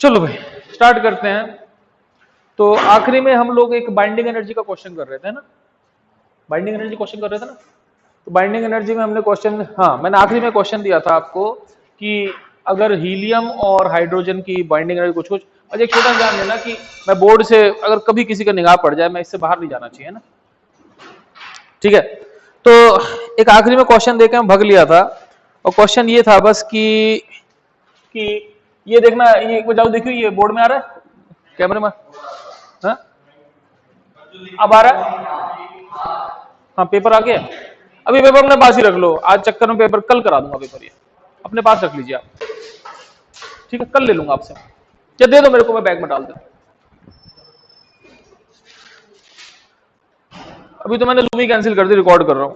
चलो भाई स्टार्ट करते हैं। तो आखिरी में हम लोग एक बाइंडिंग एनर्जी का क्वेश्चन कर रहे थे ना, बाइंडिंग एनर्जी क्वेश्चन कर रहे थे ना। तो बाइंडिंग एनर्जी में हमने क्वेश्चन, हाँ मैंने आखिरी में क्वेश्चन दिया था आपको कि अगर हीलियम और हाइड्रोजन की बाइंडिंग एनर्जी कुछ कुछ, और एक छोटा ध्यान देना कि मैं बोर्ड से अगर कभी किसी का निगाह पड़ जाए मैं इससे बाहर नहीं जाना चाहिए ना, ठीक है। तो एक आखिरी में क्वेश्चन देके हम भग लिया था, और क्वेश्चन ये था बस कि ये देखना, ये जाओ देखियो ये बोर्ड में आ रहा है कैमरे में, हाँ अब आ रहा है, हाँ पेपर आ गया। अभी पेपर अपने पास ही रख लो, आज चक्कर में पेपर कल करा दूंगा, पेपर ये अपने पास रख लीजिए आप, ठीक है कल ले लूंगा आपसे, या दे दो मेरे को मैं बैग में डाल दूं। अभी तो मैंने जूम ही कैंसिल कर दी, रिकॉर्ड कर रहा हूं,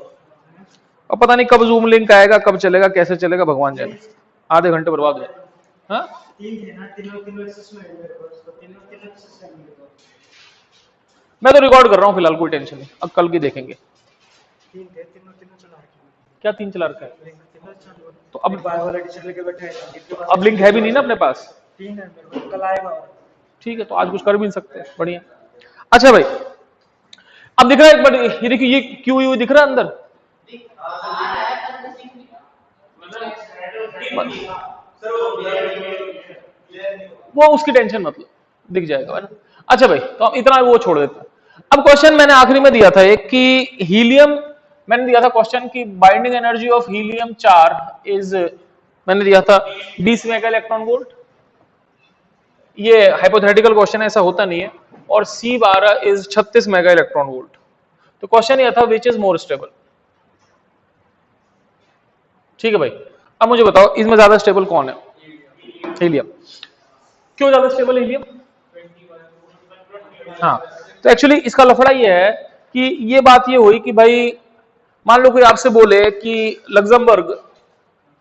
अब पता नहीं कब जूम लिंक आएगा, कब चलेगा, कैसे चलेगा, भगवान जाने, आधे घंटे बर्बाद हो जाए। हाँ मैं तो रिकॉर्ड कर रहा हूँ फिलहाल, कोई टेंशन नहीं, अब कल की देखेंगे। क्या तीन चला रखा है? तो अब लिंक है भी नहीं ना अपने पास, ठीक है तो आज कुछ कर भी नहीं सकते, बढ़िया। अच्छा भाई अब दिख रहा है एक बार, ये देखिए ये क्यू यू दिख रहा है अंदर, वो उसकी टेंशन मतलब दिख जाएगा है ना। अच्छा भाई तो हम इतना वो छोड़ देते हैं। अब क्वेश्चन मैंने आखिरी में दिया था एक कि हीलियम, मैंने दिया था क्वेश्चन की binding energy of helium 4 is, मैंने दिया था 20 मेगा इलेक्ट्रॉन वोल्ट। ये हाइपोथेटिकल क्वेश्चन, ऐसा होता नहीं है। और C12 is 36 mega electron volt. तो क्वेश्चन ये था विच इज मोर स्टेबल, ठीक है भाई। अब मुझे बताओ इसमें ज्यादा स्टेबल कौन है? हीलियम। क्यों ज्यादा स्टेबल हीलियम? हाँ तो एक्चुअली इसका लफड़ा ये है कि ये बात ये हुई कि भाई मान लो कोई आपसे बोले कि लग्जमबर्ग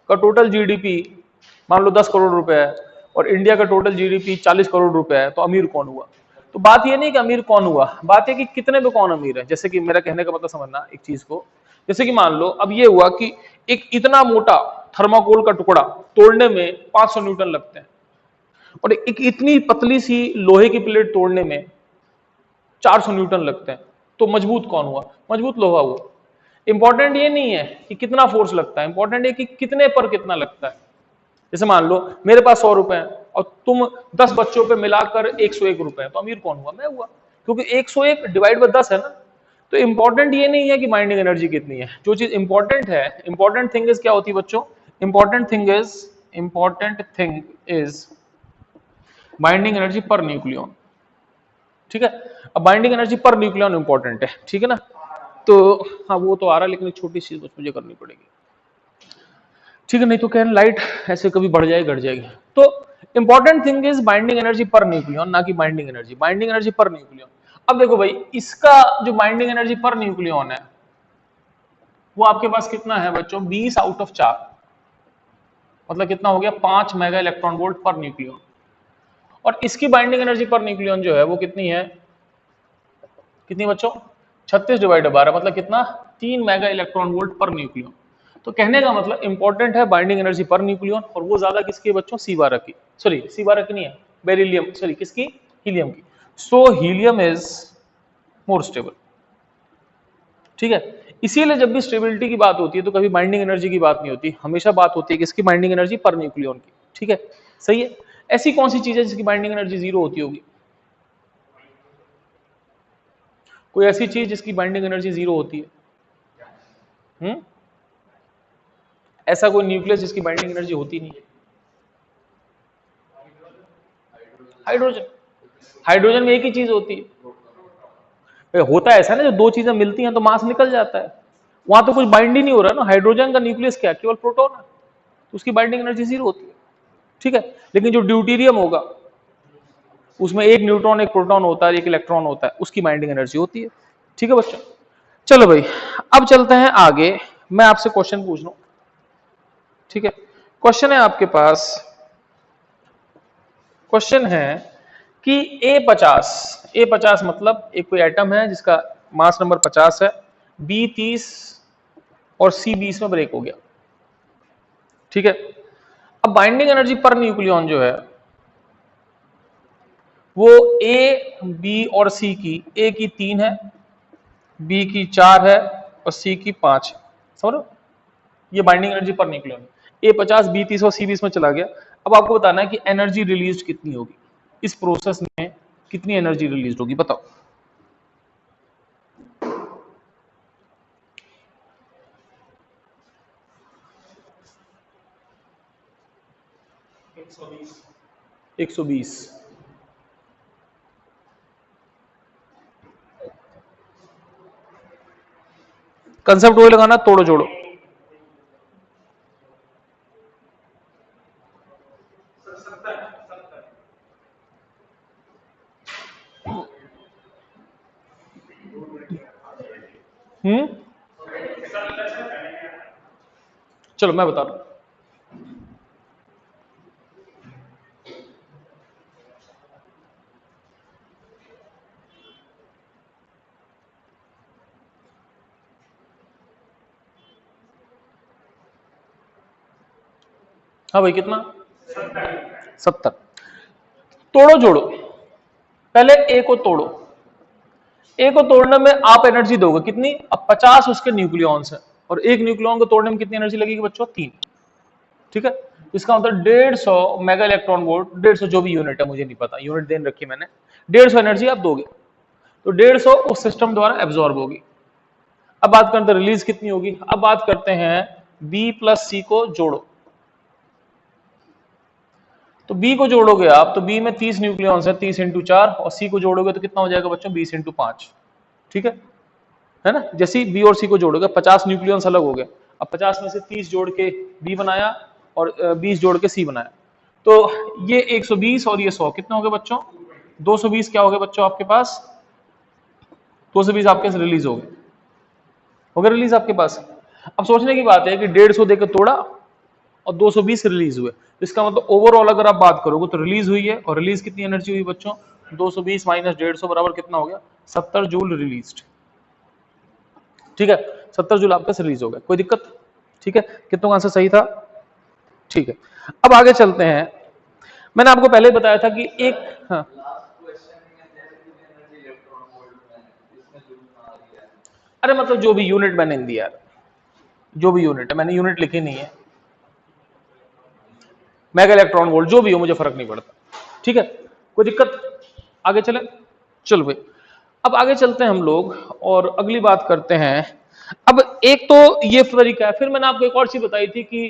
का टोटल जीडीपी मान लो 10 करोड़ रुपए है और इंडिया का टोटल जीडीपी 40 करोड़ रुपए है, तो अमीर कौन हुआ? तो बात ये नहीं कि अमीर कौन हुआ, बात है कि कितने पे कौन अमीर है। जैसे कि मेरा कहने का मतलब समझना एक चीज को, जैसे कि मान लो अब ये हुआ कि एक इतना मोटा थर्माकोल का टुकड़ा तोड़ने में 500 न्यूटन लगते हैं, और एक इतनी पतली सी लोहे की प्लेट तोड़ने में 400 न्यूटन लगते हैं, तो मजबूत कौन हुआ? मजबूत लोहा हुआ। इंपॉर्टेंट ये नहीं है कि कितना फोर्स लगता है, इंपॉर्टेंट है कि कितने पर कितना लगता है। जैसे मान लो मेरे पास 100 रुपए हैं और तुम 10 बच्चों पे मिलाकर 101 रुपए है, तो अमीर कौन हुआ? मैं हुआ, क्योंकि 101 डिवाइड बाय 10 है ना। तो इंपॉर्टेंट ये नहीं है कि बाइंडिंग एनर्जी कितनी है, जो चीज इंपॉर्टेंट है, इंपॉर्टेंट थिंग इज क्या होती है बच्चों? Important thing is binding energy per nucleon, ठीक है। अब binding energy per nucleon important है, ठीक है ना। तो हाँ वो तो आ रहा है, लेकिन एक छोटी चीज बस मुझे करनी पड़ेगी, ठीक है, नहीं तो क्या लाइट ऐसे कभी बढ़ जाएगी घट जाएगी। तो important thing is binding energy per nucleon, ना कि binding energy. Binding energy per nucleon. अब देखो भाई इसका जो बाइंडिंग एनर्जी पर न्यूक्लियन है वो आपके पास कितना है बच्चों? 20 आउट ऑफ 4, मतलब कितना हो गया? 5 mega electron volt per nucleon. और इसकी बाइंडिंग एनर्जी पर न्यूक्लियन जो है वो कितनी है? कितनी बच्चों? 36 डिवाइड 12, मतलब कितना? 3 mega electron volt per nucleon. तो कहने का मतलब इंपॉर्टेंट है बाइंडिंग एनर्जी पर न्यूक्लियन, और वो ज्यादा किसकी है बच्चों? C12 की, सॉरी C12 की नहीं है, बेरिलियम, सॉरी किसकी? हीलियम की। सो हीलियम इज मोर स्टेबल, ठीक है। इसीलिए जब भी स्टेबिलिटी की बात होती है तो कभी बाइंडिंग एनर्जी की बात नहीं होती, हमेशा बात होती है किसकी? बाइंडिंग एनर्जी पर न्यूक्लियन की, ठीक है। सही है। ऐसी कौन सी चीज है जिसकी बाइंडिंग एनर्जी 0 होती होगी? कोई ऐसी चीज जिसकी बाइंडिंग एनर्जी 0 होती है? ऐसा कोई न्यूक्लियस जिसकी बाइंडिंग एनर्जी होती नहीं है? हाइड्रोजन। हाइड्रोजन में एक ही चीज होती है। होता है ऐसा ना, जब दो चीजें मिलती हैं तो मास निकल जाता है, वहां तो कुछ बाइंड ही नहीं हो रहा ना। हाइड्रोजन का न्यूक्लियस क्या? केवल प्रोटॉन है, तो उसकी बाइंडिंग एनर्जी 0 होती है, ठीक है। लेकिन जो ड्यूटेरियम होगा उसमें एक न्यूट्रॉन एक प्रोटॉन होता है, एक इलेक्ट्रॉन होता है, उसकी बाइंडिंग एनर्जी होती है, ठीक है बच्चों। चलो भाई अब चलते हैं आगे, मैं आपसे क्वेश्चन पूछ लूं, ठीक है। क्वेश्चन है आपके पास, क्वेश्चन है कि A50 मतलब एक कोई एटम है जिसका मास नंबर 50 है, B30 और C20 में ब्रेक हो गया, ठीक है। अब बाइंडिंग एनर्जी पर न्यूक्लियन जो है वो ए, बी और सी की, ए की 3 है, बी की 4 है और सी की 5 है। समझ लो, ये बाइंडिंग एनर्जी पर न्यूक्लियन। ए 50, बी 30 और सी 20 में चला गया। अब आपको बताना है कि एनर्जी रिलीज कितनी होगी इस प्रोसेस में, कितनी एनर्जी रिलीज होगी बताओ। एक सौ बीस। कंसेप्ट वही लगाना, तोड़ो जोड़ो। हम्म, चलो मैं बता रहा हूं। हाँ भाई, कितना? 70। तोड़ो जोड़ो, पहले ए को तोड़ो। ए को तोड़ने में आप एनर्जी दोगे कितनी? अब 50 उसके न्यूक्लियॉन्स है और एक न्यूक्लियॉन को तोड़ने में कितनी एनर्जी लगेगी बच्चों? 3। ठीक है, इसका मतलब 150 मेगा इलेक्ट्रॉन वोल्ट, 150 जो भी यूनिट है मुझे नहीं पता, यूनिट देन रखी मैंने, 150 एनर्जी आप दोगे तो 150 उस सिस्टम द्वारा एब्जॉर्ब होगी। अब बात करते हैं रिलीज कितनी होगी। अब बात करते हैं बी प्लस सी को जोड़ो, तो बी को जोड़ोगे आप तो बी में 30 न्यूक्लियॉन्स है, 30 इंटू 4, और सी को जोड़ोगे तो कितना हो जाएगा बच्चों? 20 इंटू 5। ठीक है ना? जैसे बी और सी को जोड़ोगे 50 न्यूक्लियॉन्स अलग हो गए, अब 50 में से 30 जोड़ के बी बनाया और 20 जोड़ के सी बनाया, तो ये 120 और ये 100 कितने हो गए बच्चों? 220 क्या हो गए बच्चों आपके पास? 220 आपके रिलीज हो गए रिलीज आपके पास। अब सोचने की बात है कि 150 देकर तोड़ा और 220 रिलीज हुए, इसका मतलब ओवरऑल अगर आप बात करोगे तो रिलीज हुई है, और रिलीज कितनी एनर्जी हुई बच्चों? 220 माइनस 150 बराबर कितना हो गया? 70 जूल रिलीज्ड। ठीक है, 70 जूल आपका रिलीज हो गया, कोई दिक्कत? ठीक है, कितनों का आंसर सही था? ठीक है, अब आगे चलते हैं। मैंने आपको पहले बताया था कि एक, हाँ, अरे मतलब जो भी यूनिट मैंने दिया यार, जो भी यूनिट है, मैंने यूनिट लिखी नहीं है, मेगा इलेक्ट्रॉन वोल्ट जो भी हो मुझे फर्क नहीं पड़ता। ठीक है, कोई दिक्कत? आगे चले, चलो भाई अब आगे चलते हैं हम लोग और अगली बात करते हैं। अब एक तो ये तरीका है, फिर मैंने आपको एक और चीज बताई थी कि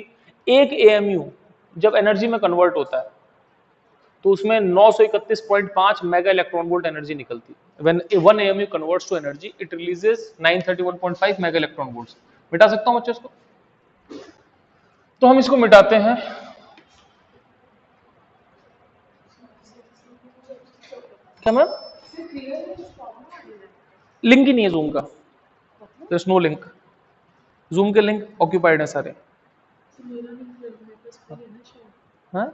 एक एएमयू जब एनर्जी में कन्वर्ट होता है तो उसमें 931.5 मेगा इलेक्ट्रॉन वोल्ट एनर्जी निकलती है। When 1 AMU converts to energy it releases 931.5 mega electron volts. मिटा सकता हूं बच्चे इसको? तो हम इसको मिटाते हैं। क्या मैम? लिंक ही नहीं है जूम का, there is no link, zoom के लिंक ऑक्यूपाइड है सारे। हाँ,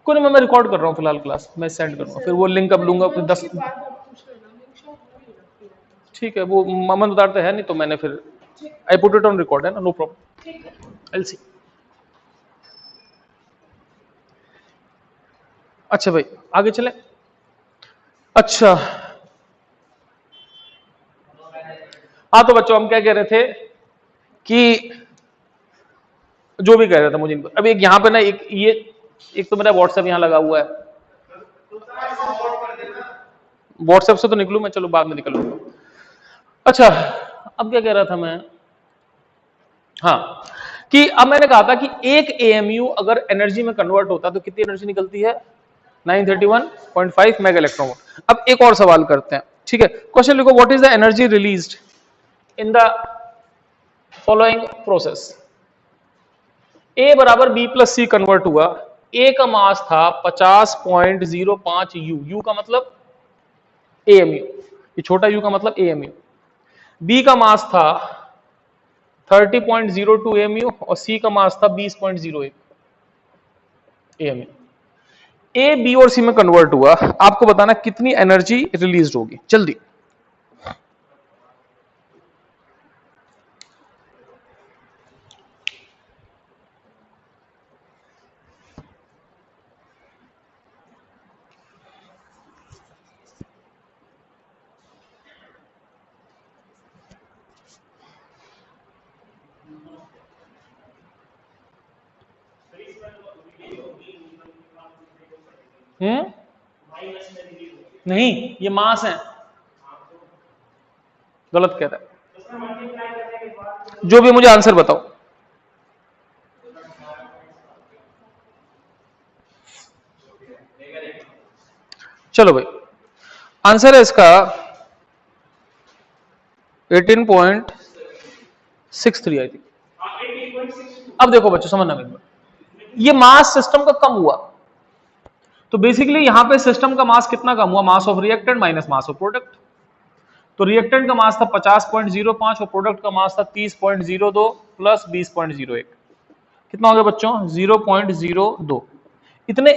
कोई नहीं, मैं रिकॉर्ड कर रहा हूँ फिलहाल क्लास, मैं सेंड करूंगा, फिर वो लिंक अब लूंगा फिर 10। ठीक है, वो ममन उतारते हैं नहीं तो मैंने फिर I put it on record, है ना, नो प्रॉब्लम, एल सी। अच्छा भाई आगे चले। अच्छा हाँ, तो बच्चों हम क्या कह रहे थे कि जो भी कह रहे थे मुझे अब एक यहाँ पे ना एक तो मेरा व्हाट्सएप यहाँ लगा हुआ है, व्हाट्सएप से तो निकलूं मैं, चलो बाद में निकल लूंगा। अच्छा, अब क्या कह रहा था मैं? हाँ, कि अब मैंने कहा था कि एक एएमयू अगर एनर्जी में कन्वर्ट होता है तो कितनी एनर्जी निकलती है? 931.5 मेगा इलेक्ट्रॉन वोल्ट। अब एक और सवाल करते हैं, ठीक है, क्वेश्चन लिखो, what is the energy released in the following process. A बराबर बी प्लस सी कन्वर्ट हुआ, ए का मास था 50.05 यू, यू का मतलब एएमयू, ये छोटा यू का मतलब एएमयू। बी का मास था 30.02 एएमयू और सी का मास था 20.08 एएमयू। ए, बी और सी में कन्वर्ट हुआ, आपको बताना कितनी एनर्जी रिलीज होगी जल्दी। नहीं, ये मास है, गलत कह रहा है। जो भी, मुझे आंसर बताओ। चलो भाई, आंसर है इसका 18.63 आई थिंक। अब देखो बच्चों, समझना मेरी बात, ये मास सिस्टम का कम हुआ, तो बेसिकली यहां पे सिस्टम का मास कितना कम हुआ, mass of reactant minus mass of product. तो रिएक्टेंट का मास था 50.05 और प्रोडक्ट का मास था 30.02 प्लस 20.01, कितना हो गया बच्चों, 0.02। इतने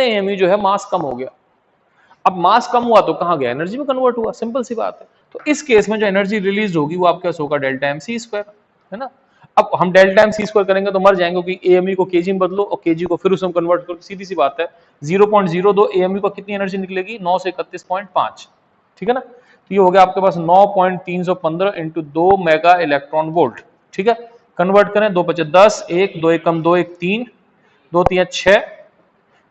एएमयू जो है मास कम हो गया। अब मास कम हुआ तो कहां गया, एनर्जी में कन्वर्ट हुआ, सिंपल सी बात है। तो इस केस में जो एनर्जी रिलीज होगी वो आपके पास होगा डेल्टा एम सी स्क्वायर, है ना। अब हम डेल्टा एम सी स्क्वायर करेंगे तो मर जाएंगे, क्योंकि एएमयू को केजी में बदलो और केजी को फिर उसमें कन्वर्ट करो, सीधी सी बात है 0.02 एएमयू का कितनी एनर्जी निकलेगी, 9 से 31.5, ठीक है ना। तो ये हो गया आपके पास 9.315 इंटू 2 मेगा इलेक्ट्रॉन वोल्ट, ठीक है। कन्वर्ट करें, 2 5 10, 1 2 1 कम 2 1 3, 2 3 6,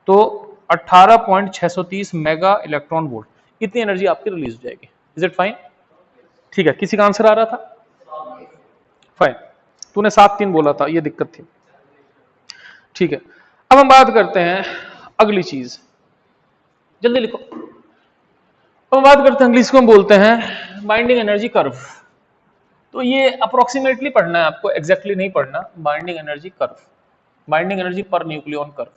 तो 18.630 मेगा इलेक्ट्रॉन वोल्ट, इतनी एनर्जी आपकी रिलीज हो जाएगी। Is it fine? ठीक है, किसी का आंसर आ रहा था? फाइन, तूने 7-3 बोला था, ये दिक्कत थी। ठीक है, अब हम बात करते हैं अगली चीज, जल्दी लिखो। अब हम बात करते हैं अगली, इसको हम बोलते हैं बाइंडिंग एनर्जी कर्व। तो ये अप्रोक्सीमेटली पढ़ना है आपको, एग्जैक्टली नहीं पढ़ना। Binding energy curve, binding energy per nucleon curve.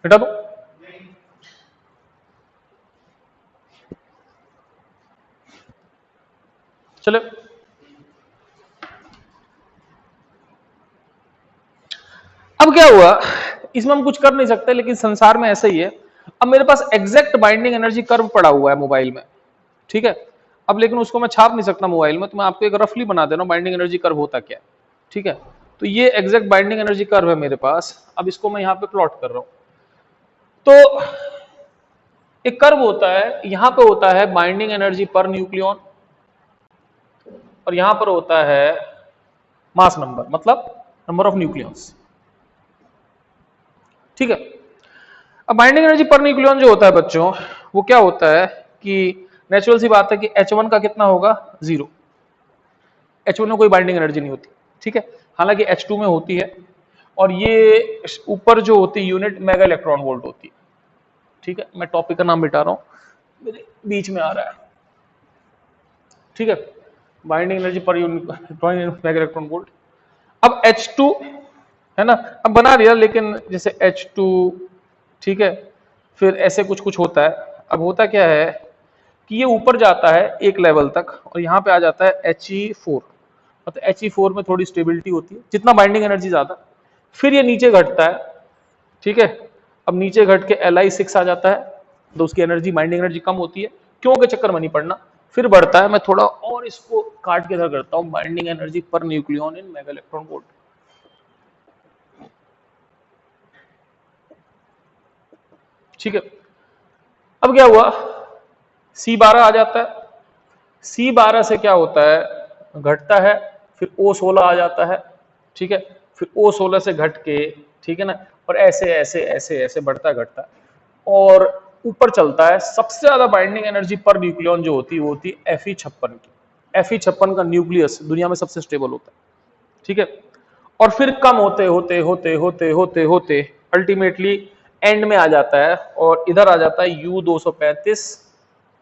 हटा दो, चलो। अब क्या हुआ, इसमें हम कुछ कर नहीं सकते, लेकिन संसार में ऐसा ही है। अब मेरे पास एग्जैक्ट बाइंडिंग एनर्जी कर्व पड़ा हुआ है मोबाइल में, ठीक है। अब लेकिन उसको मैं छाप नहीं सकता मोबाइल में, तो मैं आपको एक रफली बना दे रहा हूं बाइंडिंग एनर्जी कर्व होता क्या है, ठीक है। तो ये एग्जैक्ट बाइंडिंग एनर्जी कर्व है मेरे पास। अब इसको मैं यहां पे प्लॉट कर रहा हूं। तो एक कर्व होता है, यहां पे होता है बाइंडिंग एनर्जी पर न्यूक्लियन, और यहां पर होता है मास नंबर, मतलब नंबर ऑफ न्यूक्लियंस, ठीक है। अब बाइंडिंग एनर्जी पर न्यूक्लियन जो होता है बच्चों, वो क्या होता है कि नेचुरल सी बात है कि H1 का कितना होगा, 0। H1 में कोई बाइंडिंग एनर्जी नहीं होती, ठीक है। हालांकि H2 में होती है, और ये ऊपर जो होती है यूनिट मेगा इलेक्ट्रॉन वोल्ट होती है, ठीक है। मैं टॉपिक का नाम मिटा रहा हूं, मेरे बीच में आ रहा है, ठीक है। Binding energy per unit mega electron volt. अब H2 है ना, अब बना दिया, लेकिन जैसे H2, ठीक है, फिर ऐसे कुछ कुछ होता है। अब होता क्या है कि ये ऊपर जाता है एक लेवल तक, और यहाँ पे आ जाता है He4, मतलब He4 में थोड़ी स्टेबिलिटी होती है, जितना बाइंडिंग एनर्जी ज्यादा, फिर ये नीचे घटता है, ठीक है। अब नीचे घट के Li6 आ जाता है, तो उसकी एनर्जी, बाइंडिंग एनर्जी कम होती है, क्यों के चक्कर में नहीं पड़ना। फिर बढ़ता है, मैं थोड़ा और इसको काट के इधर करता हूँ, बाइंडिंग एनर्जी पर न्यूक्लियन इन मेगा इलेक्ट्रॉन वोल्ट, ठीक है। अब क्या हुआ, C12 आ जाता है, C12 से क्या होता है, घटता है, फिर O16 आ जाता है, ठीक है। फिर O16 से घट के, ठीक है ना, और ऐसे ऐसे ऐसे ऐसे बढ़ता घटता है, और ऊपर चलता है। सबसे ज्यादा बाइंडिंग एनर्जी पर न्यूक्लियन जो होती है वो होती है Fe56 की। Fe56 का न्यूक्लियस दुनिया में सबसे स्टेबल होता है, ठीक है। और फिर कम होते होते होते होते होते होते अल्टीमेटली एंड में आ जाता है, और इधर आ जाता है U235,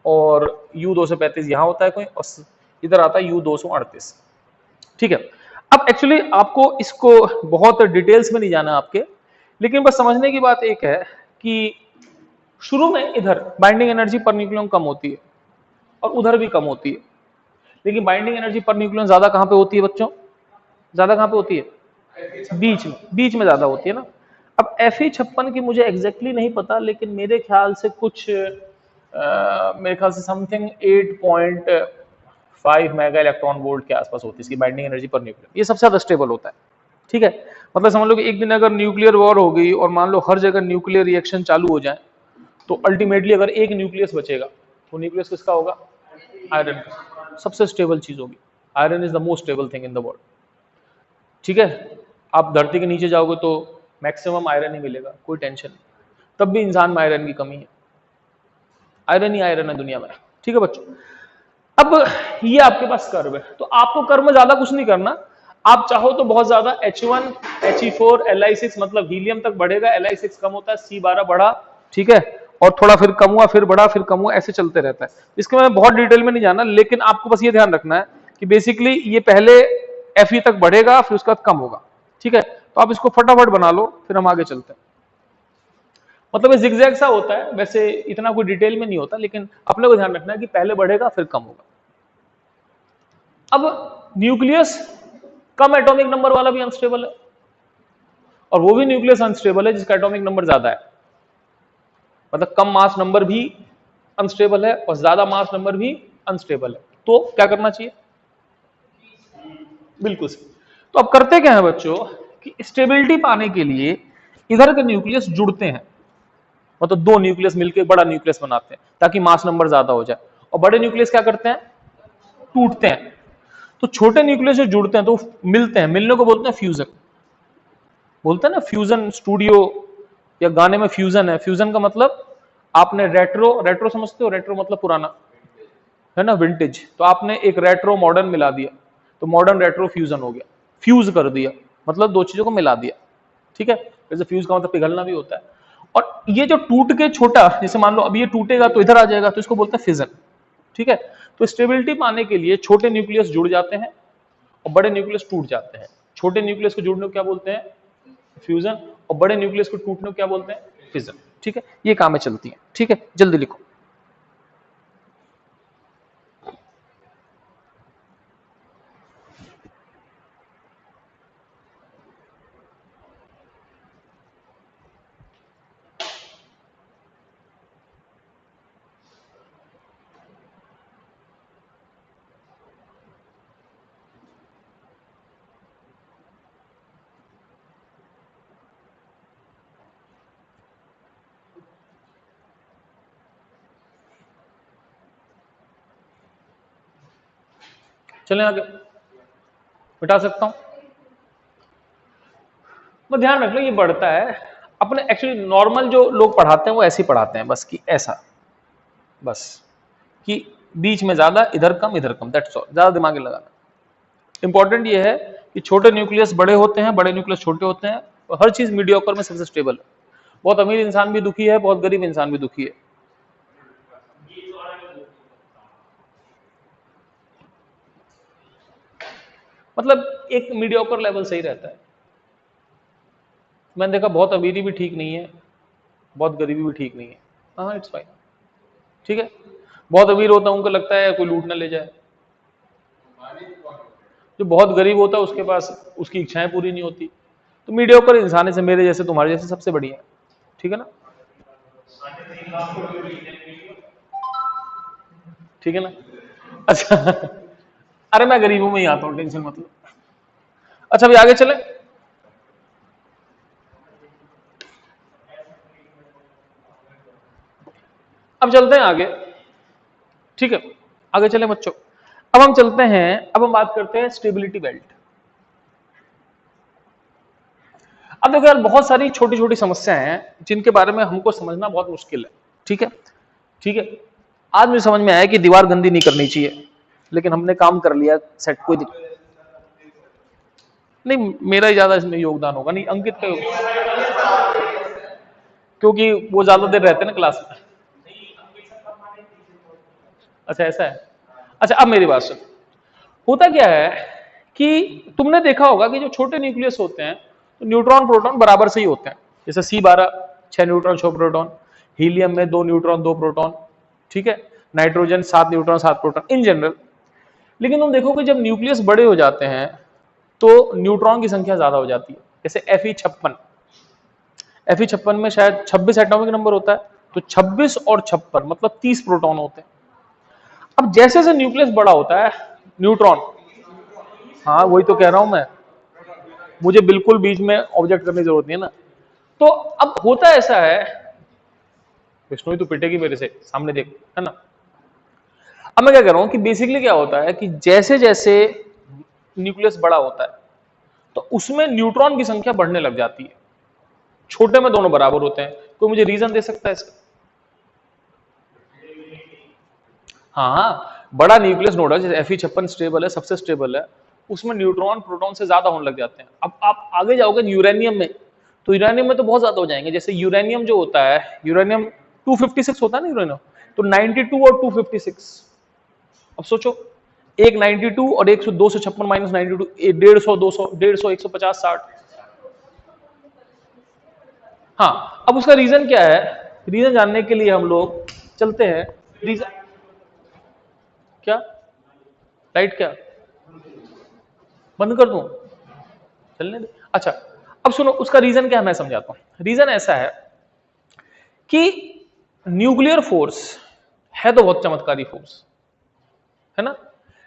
और U235 यहां होता है कोई, और इधर आता है U238, ठीक है। अब एक्चुअली आपको इसको बहुत डिटेल्स में नहीं जाना आपके, लेकिन बस समझने की बात एक है कि शुरू में इधर बाइंडिंग एनर्जी पर न्यूक्लियन कम होती है, और उधर भी कम होती है, लेकिन बाइंडिंग एनर्जी पर न्यूक्लियन ज्यादा कहां पे होती है बच्चों, ज्यादा कहां पे होती है, बीच में ज्यादा होती है ना। अब Fe56 की मुझे एग्जैक्टली नहीं पता, लेकिन मेरे ख्याल से कुछ मेरे ख्याल से समथिंग 8.5 मेगा इलेक्ट्रॉन वोल्ट के आसपास होती है इसकी बाइंडिंग एनर्जी पर न्यूक्लियर। ये सबसे ज्यादा स्टेबल होता है, ठीक है। मतलब समझ लो कि एक दिन अगर न्यूक्लियर वॉर हो गई और मान लो हर जगह न्यूक्लियर रिएक्शन चालू हो जाए, तो अल्टीमेटली अगर एक न्यूक्लियस बचेगा, तो न्यूक्लियस किसका होगा, आयरन का, सबसे स्टेबल चीज होगी, iron is the most stable thing in the world. ठीक है, आप धरती के नीचे जाओगे तो मैक्सिमम आयरन ही मिलेगा, कोई टेंशन नहीं। तब भी इंसान में आयरन की कमी है, आयरन ही आयरन है दुनिया में। ठीक है बच्चों, अब ये आपके पास कर्व है, तो आपको कर्व में ज्यादा कुछ नहीं करना। आप चाहो तो बहुत ज्यादा H1 He4 Li6 मतलब हीलियम तक बढ़ेगा, Li6 कम होता है, C12 बढ़ा, ठीक है, और थोड़ा फिर कम हुआ, फिर बढ़ा, फिर कम हुआ, ऐसे चलते रहता है। इसके मैं बहुत डिटेल में नहीं जाना, लेकिन आपको बस ये ध्यान रखना है कि बेसिकली ये पहले Fe तक बढ़ेगा, फिर उसके बाद कम होगा। ठीक है, तो आप इसको फटाफट बना लो, फिर हम आगे चलते हैं। मतलब ये जिगजैग सा होता है, वैसे इतना कोई डिटेल में नहीं होता, लेकिन अपने को ध्यान रखना है कि पहले बढ़ेगा फिर कम होगा। अब न्यूक्लियस कम एटॉमिक नंबर वाला भी अनस्टेबल है, और वो भी न्यूक्लियस अनस्टेबल है जिसका एटॉमिक नंबर ज्यादा है। मतलब कम मास नंबर भी अनस्टेबल है और ज्यादा मास नंबर भी अनस्टेबल है। तो क्या करना चाहिए? बिल्कुल सही। तो अब करते क्या है बच्चों कि स्टेबिलिटी पाने के लिए इधर के न्यूक्लियस जुड़ते हैं, मतलब दो न्यूक्लियस मिलकर बड़ा न्यूक्लियस बनाते हैं ताकि मास नंबर ज्यादा हो जाए। और बड़े न्यूक्लियस क्या करते हैं? टूटते हैं। तो छोटे न्यूक्लियस जो जुड़ते हैं तो मिलते हैं, मिलने को बोलते हैं फ्यूजन। बोलते हैं ना फ्यूजन स्टूडियो, या गाने में फ्यूजन है। फ्यूजन का मतलब आपने रेट्रो समझते हो? रेट्रो मतलब पुराना, है ना, विंटेज। तो आपने एक रेट्रो मॉडर्न मिला दिया, तो मॉडर्न रेट्रो फ्यूजन हो गया। फ्यूज कर दिया मतलब दो चीजों को मिला दिया। ठीक है, जैसे फ्यूज का मतलब पिघलना भी होता है। और ये जो टूट के छोटा, जैसे मान लो अब ये टूटेगा तो इधर आ जाएगा, तो इसको बोलते हैं फिजन। ठीक है, तो स्टेबिलिटी पाने के लिए छोटे न्यूक्लियस जुड़ जाते हैं और बड़े न्यूक्लियस टूट जाते हैं। छोटे न्यूक्लियस को जुड़ने को क्या बोलते हैं? फ्यूजन। और बड़े न्यूक्लियस को टूटने को क्या बोलते हैं? फिजन। ठीक है, ये कामें चलती हैं। ठीक है, जल्दी लिखो। चलें आगे, मिटा सकता हूं। मैं ध्यान रख लो ये बढ़ता है। अपने एक्चुअली नॉर्मल जो लोग पढ़ाते हैं वो ऐसे ही पढ़ाते हैं, बस कि ऐसा, बस कि बीच में ज्यादा, इधर कम, इधर कम, दैट्स ऑल। ज्यादा दिमाग लगाना। इंपॉर्टेंट ये है कि छोटे न्यूक्लियस बड़े होते हैं, बड़े न्यूक्लियस छोटे होते हैं, और हर चीज मीडियोकर में सबसे स्टेबल है। बहुत अमीर इंसान भी दुखी है, बहुत गरीब इंसान भी दुखी है। मतलब एक मीडियोकर लेवल सही रहता है। मैंने देखा बहुत अमीरी भी ठीक नहीं है, बहुत गरीबी भी ठीक नहीं है। हाँ, इट्स फाइन। ठीक है, बहुत अमीर होता है उनको लगता है कोई लूट ना ले जाए, जो बहुत गरीब होता है उसके पास उसकी इच्छाएं पूरी नहीं होती। तो मीडियोकर इंसान से मेरे जैसे तुम्हारे जैसे सबसे बढ़िया है। ठीक है ना? ठीक है ना? अच्छा अरे मैं गरीबों में ही आता हूँ, टेंशन मतलब। अच्छा अभी आगे चले। अब चलते हैं आगे। ठीक है, आगे चले बच्चों। अब हम चलते हैं, अब हम बात करते हैं स्टेबिलिटी बेल्ट। अब देखो यार, बहुत सारी छोटी छोटी समस्याएं हैं जिनके बारे में हमको समझना बहुत मुश्किल है। ठीक है, ठीक है। आज मुझे समझ में आया कि दीवार गंदी नहीं करनी चाहिए, लेकिन हमने काम कर लिया सेट, कोई दिक्कत नहीं। मेरा ही ज्यादा इसमें योगदान होगा, नहीं अंकित का क्योंकि वो ज्यादा देर रहते हैं ना क्लास में। अच्छा ऐसा है। अच्छा अब मेरी बात सुन। होता क्या है कि तुमने देखा होगा कि जो छोटे न्यूक्लियस होते हैं तो न्यूट्रॉन प्रोटॉन बराबर से ही होते हैं। जैसे C12 6 न्यूट्रॉन 6 प्रोटॉन, हीलियम में 2 न्यूट्रॉन 2 प्रोटॉन, ठीक है, nitrogen 7 neutron 7 proton in general. लेकिन तुम देखो कि जब न्यूक्लियस बड़े हो जाते हैं तो न्यूट्रॉन की संख्या ज्यादा हो जाती है। जैसे Fe56 में शायद 26 एटॉमिक नंबर होता है, तो 26 और 56 मतलब 30 प्रोटॉन होते हैं। अब जैसे जैसे न्यूक्लियस बड़ा होता है, न्यूट्रॉन, हाँ वही तो कह रहा हूं मैं, मुझे बिल्कुल बीच में ऑब्जेक्ट करने की जरूरत नहीं है ना। तो अब होता ऐसा है, विष्णु तो पिटेगी मेरे से, सामने देख, है ना। अब मैं क्या कह रहा हूं कि बेसिकली क्या होता है कि जैसे जैसे न्यूक्लियस बड़ा होता है तो उसमें न्यूट्रॉन की संख्या बढ़ने लग जाती है, छोटे में दोनों बराबर होते हैं। कोई मुझे रीजन दे सकता है इसका? हाँ, बड़ा न्यूक्लियस नोड है जैसे Fe56 स्टेबल है, सबसे स्टेबल है, उसमें न्यूट्रॉन प्रोटॉन से ज्यादा होने लग जाते हैं। अब आप आगे जाओगे यूरेनियम में, तो यूरेनियम में तो बहुत ज्यादा हो जाएंगे। जैसे यूरेनियम जो होता है, यूरेनियम 256 होता है ना यूरेनियम, तो 92 और 256। अब सोचो, एक 92 और एक 256 माइनस 92, 150, 200, 150, 150, 60। हाँ, अब उसका रीजन क्या है? रीजन जानने के लिए हम लोग चलते हैं। रीजन क्या? लाइट क्या बंद कर दूं? चलने दे। अच्छा, अब सुनो, उसका रीजन क्या है मैं समझाता हूं। रीजन ऐसा है कि न्यूक्लियर फोर्स है तो बहुत चमत्कारी फोर्स है ना,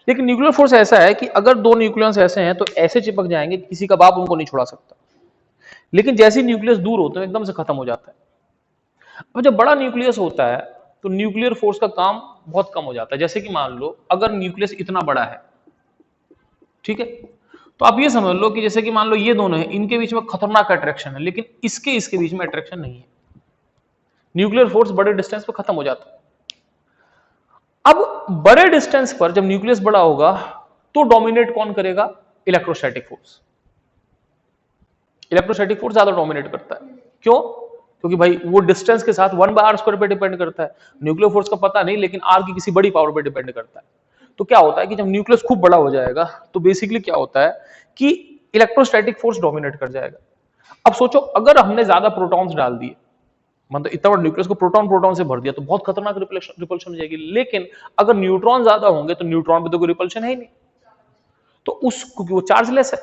लेकिन न्यूक्लियर फोर्स ऐसा है कि अगर दो न्यूक्लियस ऐसे हैं तो ऐसे चिपक जाएंगे, किसी का बाप उनको नहीं छुड़ा सकता। लेकिन जैसे न्यूक्लियस दूर होते हैं एकदम से खत्म हो जाता है। अब जब बड़ा न्यूक्लियस होता है तो न्यूक्लियर फोर्स का काम बहुत कम हो जाता है। जैसे कि मान लो अगर न्यूक्लियस इतना बड़ा है, ठीक है, तो आप ये समझ लो कि जैसे कि मान लो ये दोनों हैं, इनके बीच में खतरनाक अट्रैक्शन है, लेकिन इसके बीच में अट्रैक्शन नहीं है। न्यूक्लियर फोर्स बड़े डिस्टेंस पर खत्म हो जाता है। अब बड़े डिस्टेंस पर जब न्यूक्लियस बड़ा होगा तो डोमिनेट कौन करेगा? Electrostatic force. इलेक्ट्रोस्टैटिक फोर्स ज्यादा डोमिनेट करता है। क्यों? क्योंकि भाई वो डिस्टेंस के साथ 1/r² पे डिपेंड करता है। न्यूक्लियर फोर्स का पता नहीं, लेकिन r की किसी बड़ी पावर पे डिपेंड करता है। तो क्या होता है कि जब न्यूक्लियस खूब बड़ा हो जाएगा तो बेसिकली क्या होता है कि इलेक्ट्रोस्टैटिक फोर्स डोमिनेट कर जाएगा। अब सोचो, अगर हमने ज्यादा प्रोटॉन्स डाल दिए, मतलब इतना बड़ा न्यूक्लियस को प्रोटॉन से भर दिया, तो बहुत खतरनाक रिपल्शन हो जाएगी। लेकिन अगर न्यूट्रॉन ज्यादा होंगे तो न्यूट्रॉन पे तो कोई रिपल्शन है ही नहीं, तो उस क्योंकि वो चार्जलेस है।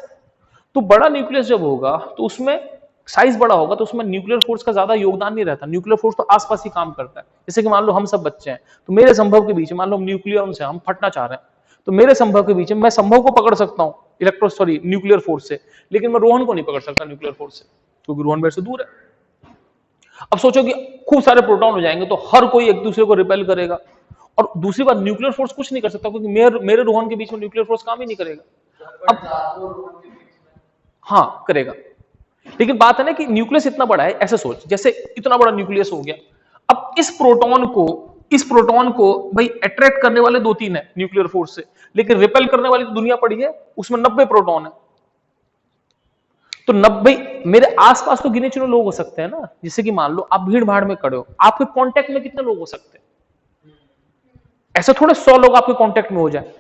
तो बड़ा न्यूक्लियस जब होगा तो उसमें साइज बड़ा होगा तो उसमें न्यूक्लियर फोर्स का ज्यादा योगदान नहीं रहता। न्यूक्लियर फोर्स तो आसपास ही काम करता है। जैसे कि मान लो हम सब बच्चे हैं, तो मेरे संभव के बीच में मान लो हम न्यूक्लियर से हम फटना चाह रहे हैं, तो मेरे संभव के बीच में मैं संभव को पकड़ सकता हूँ न्यूक्लियर फोर्स से, लेकिन मैं रोहन को नहीं पकड़ सकता न्यूक्लियर फोर्स से, क्योंकि रोहन मेरे से दूर है। अब सोचो कि खूब सारे प्रोटॉन हो जाएंगे तो हर कोई एक दूसरे को रिपेल करेगा। और दूसरी बात, न्यूक्लियर फोर्स कुछ नहीं कर सकता, क्योंकि मेरे रोहन के बीच में न्यूक्लियर फोर्स काम ही नहीं करेगा। अब हाँ करेगा, लेकिन बात है ना कि न्यूक्लियस इतना बड़ा है, ऐसे सोच जैसे इतना बड़ा न्यूक्लियस हो गया। अब इस प्रोटॉन को भाई अट्रैक्ट करने वाले 2-3 है न्यूक्लियर फोर्स से, लेकिन रिपेल करने वाली तो दुनिया पड़ी है, उसमें 90 प्रोटॉन है। तो 90 मेरे आसपास तो गिने चुने लोग हो सकते हैं ना। जैसे कि मान लो आप भीड़ भाड़ में खड़े हो, आपके कांटेक्ट में कितने लोग हो सकते हैं? ऐसा थोड़े 100 लोग आपके कांटेक्ट में हो जाए।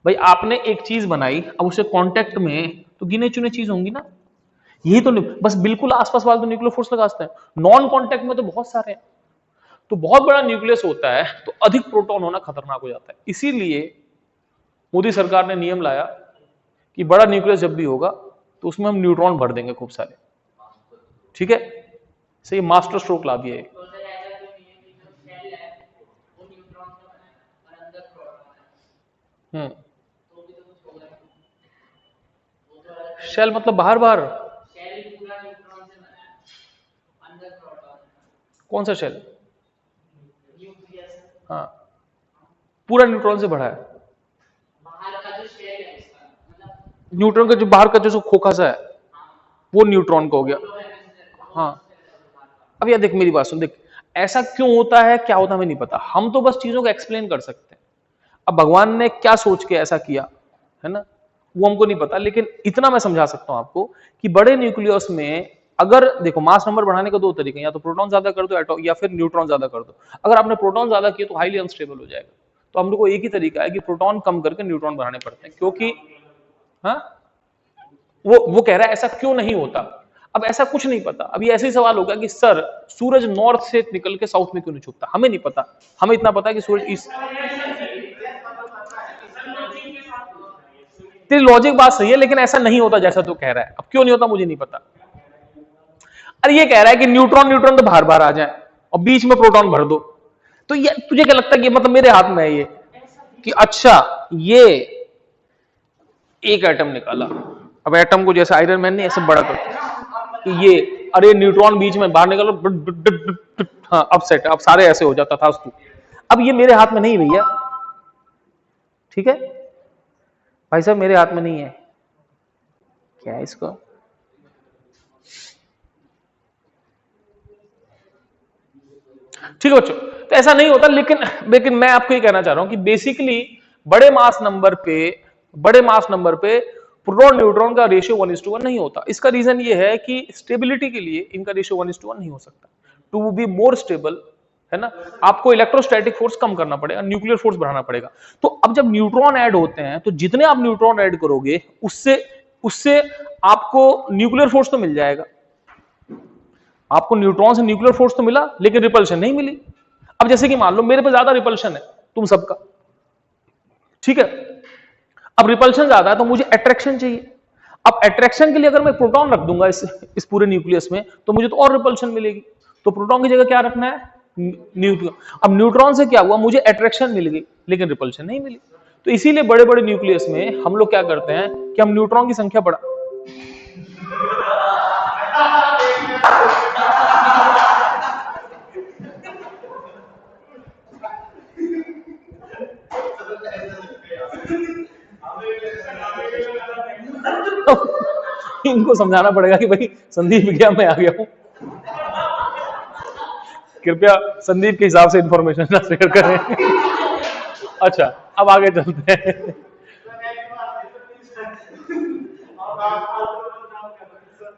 भाई आपने एक चीज बनाई, अब उससे कांटेक्ट में तो गिने चुने चीज होंगी ना। यही तो नहीं, बस बिल्कुल आसपास वाले तो न्यूक्लियर फोर्स लगा सकते हैं, नॉन कांटेक्ट में तो बहुत सारे हैं। तो बहुत बड़ा न्यूक्लियस होता है तो अधिक प्रोटॉन होना खतरनाक हो जाता है। इसीलिए मोदी सरकार ने नियम लाया कि बड़ा न्यूक्लियस जब भी होगा तो उसमें हम न्यूट्रॉन भर देंगे खूब सारे। ठीक है, सही मास्टर स्ट्रोक ला दिया। शेल मतलब बाहर बाहर? कौन सा शेल? हाँ, पूरा न्यूट्रॉन से भरा है। न्यूट्रॉन का जो बाहर का जो खोखा सा है वो न्यूट्रॉन का हो गया। हाँ, अब यार देख मेरी बात सुन, देख ऐसा क्यों होता है, क्या होता है हमें नहीं पता, हम तो बस चीजों को एक्सप्लेन कर सकते हैं। अब भगवान ने क्या सोच के ऐसा किया है ना, वो हमको नहीं पता, लेकिन इतना मैं समझा सकता हूं आपको कि बड़े न्यूक्लियस में अगर देखो मास नंबर बढ़ाने का 2 तरीके, या तो प्रोटॉन ज्यादा कर दो या फिर न्यूट्रॉन ज्यादा कर दो। अगर आपने प्रोटॉन ज्यादा किए तो हाईली अनस्टेबल हो जाएगा। तो हम लोग को एक ही तरीका है कि प्रोटॉन कम करके न्यूट्रॉन बढ़ाने पड़ते हैं, क्योंकि हाँ वो कह रहा है ऐसा क्यों नहीं होता। अब ऐसा कुछ नहीं पता। अभी ऐसे ही सवाल होगा कि सर सूरज नॉर्थ से निकल के साउथ में क्यों नहीं छुपता, हमें नहीं पता। हमें इतना पता है कि सूरज ईस्ट। तेरी लॉजिक बात सही है, लेकिन ऐसा नहीं होता जैसा तू कह रहा है। अब क्यों नहीं होता मुझे नहीं पता। अरे ये कह रहा है कि न्यूट्रॉन तो बाहर बाहर आ जाए और बीच में प्रोटॉन भर दो। तो ये तुझे क्या लगता है कि मतलब मेरे हाथ में है ये कि अच्छा ये एक एटम निकाला, अब एटम को जैसे आयरन मैन ने ऐसे बड़ा कर कि ये, अरे न्यूट्रॉन बीच में बाहर निकालो, हाँ अब सेट, अब सारे ऐसे हो जाता था। अब ये मेरे हाथ में नहीं भैया, ठीक है। भाई साहब मेरे हाथ में नहीं है, क्या है इसको? ठीक है बच्चों, तो ऐसा नहीं होता, लेकिन मैं आपको ये कहना चाह रहा हूं कि बेसिकली बड़े मास नंबर पे प्रोटॉन न्यूट्रॉन का रेशियो 1:1 नहीं होता। इसका रीजन ये है कि स्टेबिलिटी के लिए इनका रेशियो 1:1 नहीं हो सकता। टू बी मोर स्टेबल, है ना, आपको इलेक्ट्रोस्टैटिक फोर्स कम करना पड़ेगा, न्यूक्लियर फोर्स बढ़ाना पड़ेगा। तो अब जब न्यूट्रॉन ऐड होते हैं तो जितने आप न्यूट्रॉन ऐड करोगे उससे उससे आपको न्यूक्लियर फोर्स तो मिल जाएगा। आपको न्यूट्रॉन से न्यूक्लियर फोर्स तो मिला लेकिन रिपल्शन नहीं मिली। अब जैसे कि मान लो मेरे पे ज्यादा रिपल्शन है तुम सबका, ठीक है, अब रिपल्शन ज्यादा है तो मुझे अट्रैक्शन चाहिए। अब अट्रैक्शन के लिए अगर मैं प्रोटॉन रख दूंगा इस पूरे न्यूक्लियस में तो मुझे तो और रिपल्शन मिलेगी। तो प्रोटॉन की जगह क्या रखना है? न्यूट्रॉन। अब न्यूट्रॉन से क्या हुआ, मुझे अट्रैक्शन मिल गई लेकिन रिपल्शन नहीं मिली। तो इसीलिए बड़े बड़े न्यूक्लियस में हम लोग क्या करते हैं कि हम न्यूट्रॉन की संख्या बढ़ा इनको समझाना पड़ेगा कि भाई संदीप गया, मैं आ गया हूं, कृपया संदीप के हिसाब से इंफॉर्मेशन ना शेयर करें। अच्छा, अब आगे चलते हैं।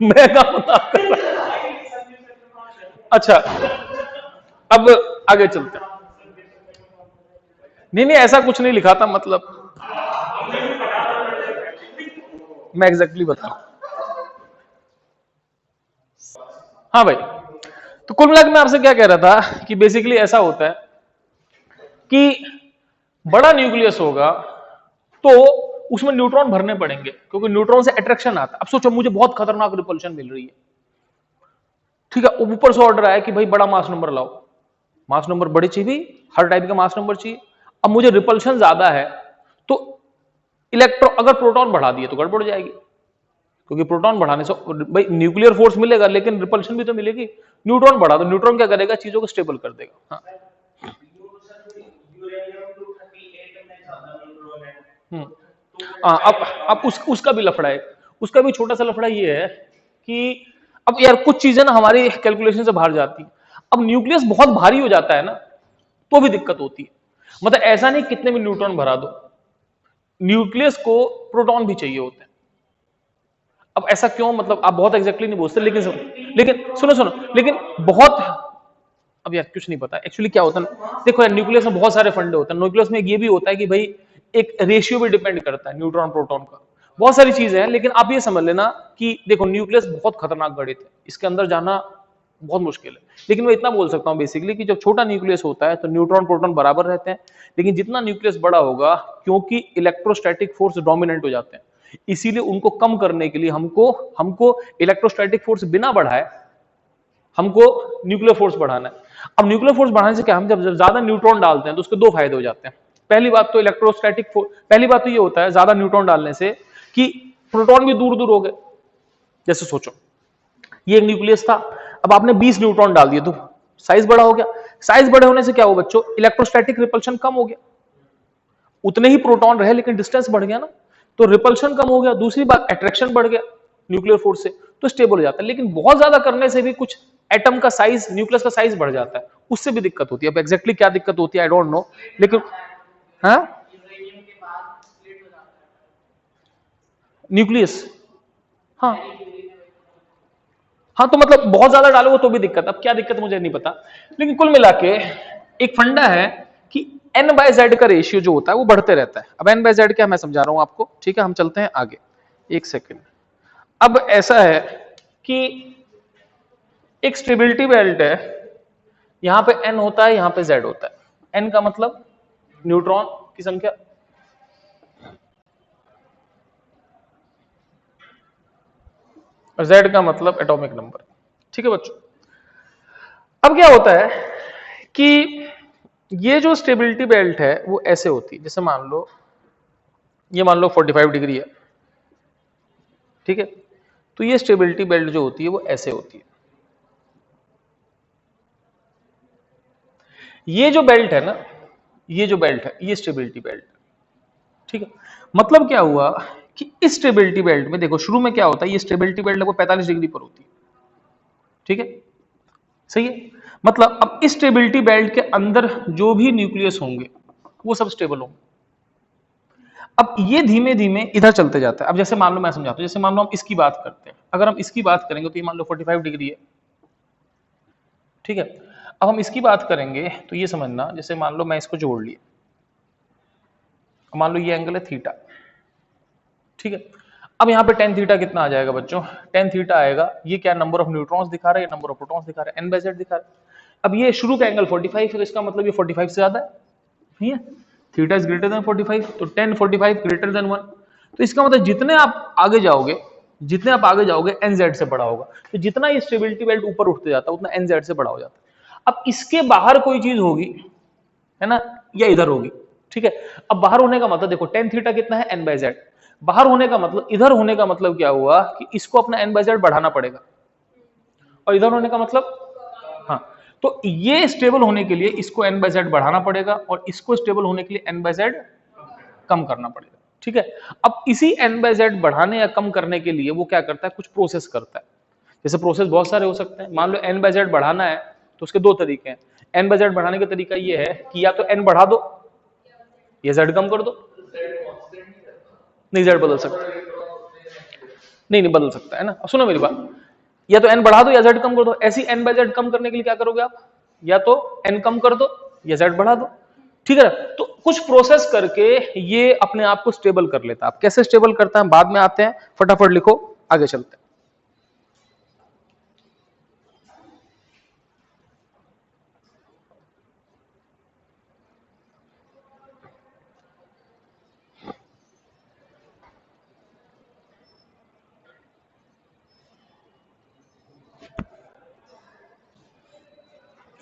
मैं काम कर रहा। अच्छा, अब आगे चलते हैं। नहीं नहीं, ऐसा कुछ नहीं लिखा था, मतलब मैं एग्जैक्टली बताऊं। हाँ भाई, तो कुल मिलाकर मैं आपसे क्या कह रहा था कि बेसिकली ऐसा होता है कि बड़ा न्यूक्लियस होगा तो उसमें न्यूट्रॉन भरने पड़ेंगे क्योंकि न्यूट्रॉन से अट्रैक्शन आता है। अब सोचो मुझे बहुत खतरनाक रिपल्शन मिल रही है, ठीक है, ऊपर से ऑर्डर आया कि भाई बड़ा मास नंबर लाओ, मास नंबर बड़ी चाहिए, हर टाइप का मास नंबर चाहिए। अब मुझे रिपल्शन ज्यादा है तो अगर प्रोटॉन बढ़ा दिए तो गड़बड़ जाएगी, क्योंकि प्रोटॉन बढ़ाने से भाई न्यूक्लियर फोर्स मिलेगा लेकिन रिपल्शन भी तो मिलेगी। न्यूट्रॉन बढ़ा तो न्यूट्रॉन क्या करेगा, चीजों को स्टेबल कर देगा। हाँ। हम्म। अब उसका भी लफड़ा है। उसका भी छोटा सा लफड़ा ये है कि अब यार कुछ चीजें ना हमारी कैलकुलेशन से बाहर जाती है। अब न्यूक्लियस बहुत भारी हो जाता है ना तो भी दिक्कत होती है। मतलब ऐसा नहीं कितने भी न्यूट्रॉन भरा दो, न्यूक्लियस को प्रोटॉन भी चाहिए होते हैं। अब ऐसा क्यों, मतलब आप बहुत एग्जैक्टली नहीं बोलते, लेकिन सुनो सुनो, लेकिन बहुत, अब यार कुछ नहीं पता एक्चुअली क्या होता है ना। देखो यार, न्यूक्लियस में बहुत सारे फंडे होते हैं। न्यूक्लियस में ये भी होता है कि भाई एक रेशियो भी डिपेंड करता है न्यूट्रॉन प्रोटॉन का, बहुत सारी चीजें हैं। लेकिन आप ये समझ लेना कि देखो न्यूक्लियस बहुत खतरनाक गणित है, इसके अंदर जाना बहुत मुश्किल है। लेकिन मैं इतना बोल सकता हूं बेसिकली कि जब छोटा न्यूक्लियस होता है तो न्यूट्रॉन प्रोटॉन बराबर रहते हैं, लेकिन जितना न्यूक्लियस बड़ा होगा, क्योंकि इलेक्ट्रोस्टैटिक फोर्स डोमिनेंट हो जाते हैं, इसीलिए उनको कम करने के लिए हमको हमको इलेक्ट्रोस्टैटिक फोर्स बिना बढ़ाए हमको न्यूक्लियर फोर्स बढ़ाना है। अब न्यूक्लियर फोर्स बढ़ाने से क्या, हम जब ज्यादा न्यूट्रॉन डालते हैं तो उसके दो फायदे हो जाते हैं। पहली बात तो ये होता है ज्यादा न्यूट्रॉन डालने से कि प्रोटॉन भी दूर दूर हो गए। जैसे सोचो ये एक न्यूक्लियस था, अब आपने 20 न्यूट्रॉन डाल दिए तो साइज बड़ा हो गया। साइज बड़े होने से क्या हो बच्चों, इलेक्ट्रोस्टैटिक रिपल्शन कम हो गया। उतने ही प्रोटॉन रहे लेकिन डिस्टेंस बढ़ गया ना, तो रिपल्शन कम हो गया। दूसरी बात, अट्रैक्शन बढ़ गया न्यूक्लियर फोर्स से, तो स्टेबल हो जाता है। लेकिन बहुत ज्यादा करने से भी कुछ एटम का साइज, न्यूक्लियस का साइज बढ़ जाता है, उससे भी दिक्कत होती है। अब एग्जैक्टली क्या दिक्कत होती है आई डोंट नो, लेकिन हाँ न्यूक्लियस, हाँ हाँ, तो मतलब बहुत ज्यादा डालोगे तो भी दिक्कत। अब क्या दिक्कत मुझे नहीं पता, लेकिन कुल मिला के एक फंडा है कि एन बाय जेड का रेशियो जो होता है वो बढ़ते रहता है। अब एन बाय जेड क्या मैं समझा रहा हूं आपको, ठीक है, हम चलते हैं आगे। एक सेकेंड। अब ऐसा है कि एक स्टेबिलिटी बेल्ट है, यहां पे एन होता है, यहां पे जेड होता है। एन का मतलब न्यूट्रॉन की संख्या, और जेड का मतलब एटॉमिक नंबर। ठीक है बच्चों, अब क्या होता है कि ये जो स्टेबिलिटी बेल्ट है वो ऐसे होती है, जैसे मान लो ये मान लो 45 डिग्री है, ठीक है, तो ये स्टेबिलिटी बेल्ट जो होती है वो ऐसे होती है। ये जो बेल्ट है ना, ये जो बेल्ट है ये स्टेबिलिटी बेल्ट, ठीक है, मतलब क्या हुआ कि इस स्टेबिलिटी बेल्ट में देखो शुरू में क्या होता है, ये स्टेबिलिटी बेल्ट लगभग 45 डिग्री पर होती है, ठीक है, सही है। मतलब अब इस स्टेबिलिटी बेल्ट के अंदर जो भी न्यूक्लियस होंगे वो सब स्टेबल होंगे। अब ये धीमे धीमे इधर चलते जाता है। अब जैसे मान लो मैं समझाता हूं, जैसे मान लो हम इसकी बात करते हैं, अगर हम इसकी बात करेंगे तो ये मान लो 45 डिग्री है, ठीक है। अब हम इसकी बात करेंगे तो ये समझना, जैसे मान लो मैं इसको जोड़ लिया, मान लो ये एंगल है थीटा, ठीक है। अब यहाँ पे टेन थीटा कितना आ जाएगा बच्चों, टेन थीटा आएगा, ये क्या नंबर ऑफ न्यूट्रॉन्स दिखा रहा है, नंबर ऑफ प्रोटॉन्स दिखा रहा है, एन बाई जेड दिखा रहा है। अब ये शुरू का एंगल 45 है, तो इसका मतलब ये 45 से ज्यादा है, नहीं है, थीटा इज ग्रेटर देन 45, तो 10 45 ग्रेटर देन 1, तो इसका मतलब जितने आप आगे जाओगे, जितने आप आगे जाओगे एन जेड से बड़ा होगा, तो जितना ये स्टेबिलिटी बेल्ट ऊपर उठते जाता है उतना एन जेड से बड़ा हो जाता है। अब इसके बाहर कोई चीज होगी, है ना, या इधर होगी, ठीक है। अब बाहर होने का मतलब देखो टेन थीटा कितना है, एन बाई जेड, बाहर होने का मतलब, इधर होने का मतलब क्या हुआ कि इसको अपना एन बाई जेड बढ़ाना पड़ेगा, और इधर होने का मतलब, हाँ, तो ये स्टेबल होने के लिए इसको एन बाई जेड बढ़ाना पड़ेगा और इसको स्टेबल होने के लिए एन बाई जेड कम करना पड़ेगा, ठीक है। अब इसी एन बाई जेड बढ़ाने या कम करने के लिए वो क्या करता है, कुछ प्रोसेस करता है। जैसे प्रोसेस बहुत सारे हो सकते हैं, मान लो एन बाई जेड बढ़ाना है तो उसके दो तरीके हैं। एन बाई जेड बढ़ाने का तरीका ये है कि या तो एन बढ़ा दो या जेड कम कर दो, नहीं जेड बदल सकता, नहीं नहीं बदल सकता है ना, सुनो मेरी बात, या तो एन बढ़ा दो या जेड कम कर दो। ऐसी एन बाई जेड कम करने के लिए क्या करोगे आप, या तो एन कम कर दो या जेड बढ़ा दो, ठीक है। तो कुछ प्रोसेस करके ये अपने आप को स्टेबल कर लेता है। आप कैसे स्टेबल करता है बाद में आते हैं, फटाफट लिखो, आगे चलते हैं।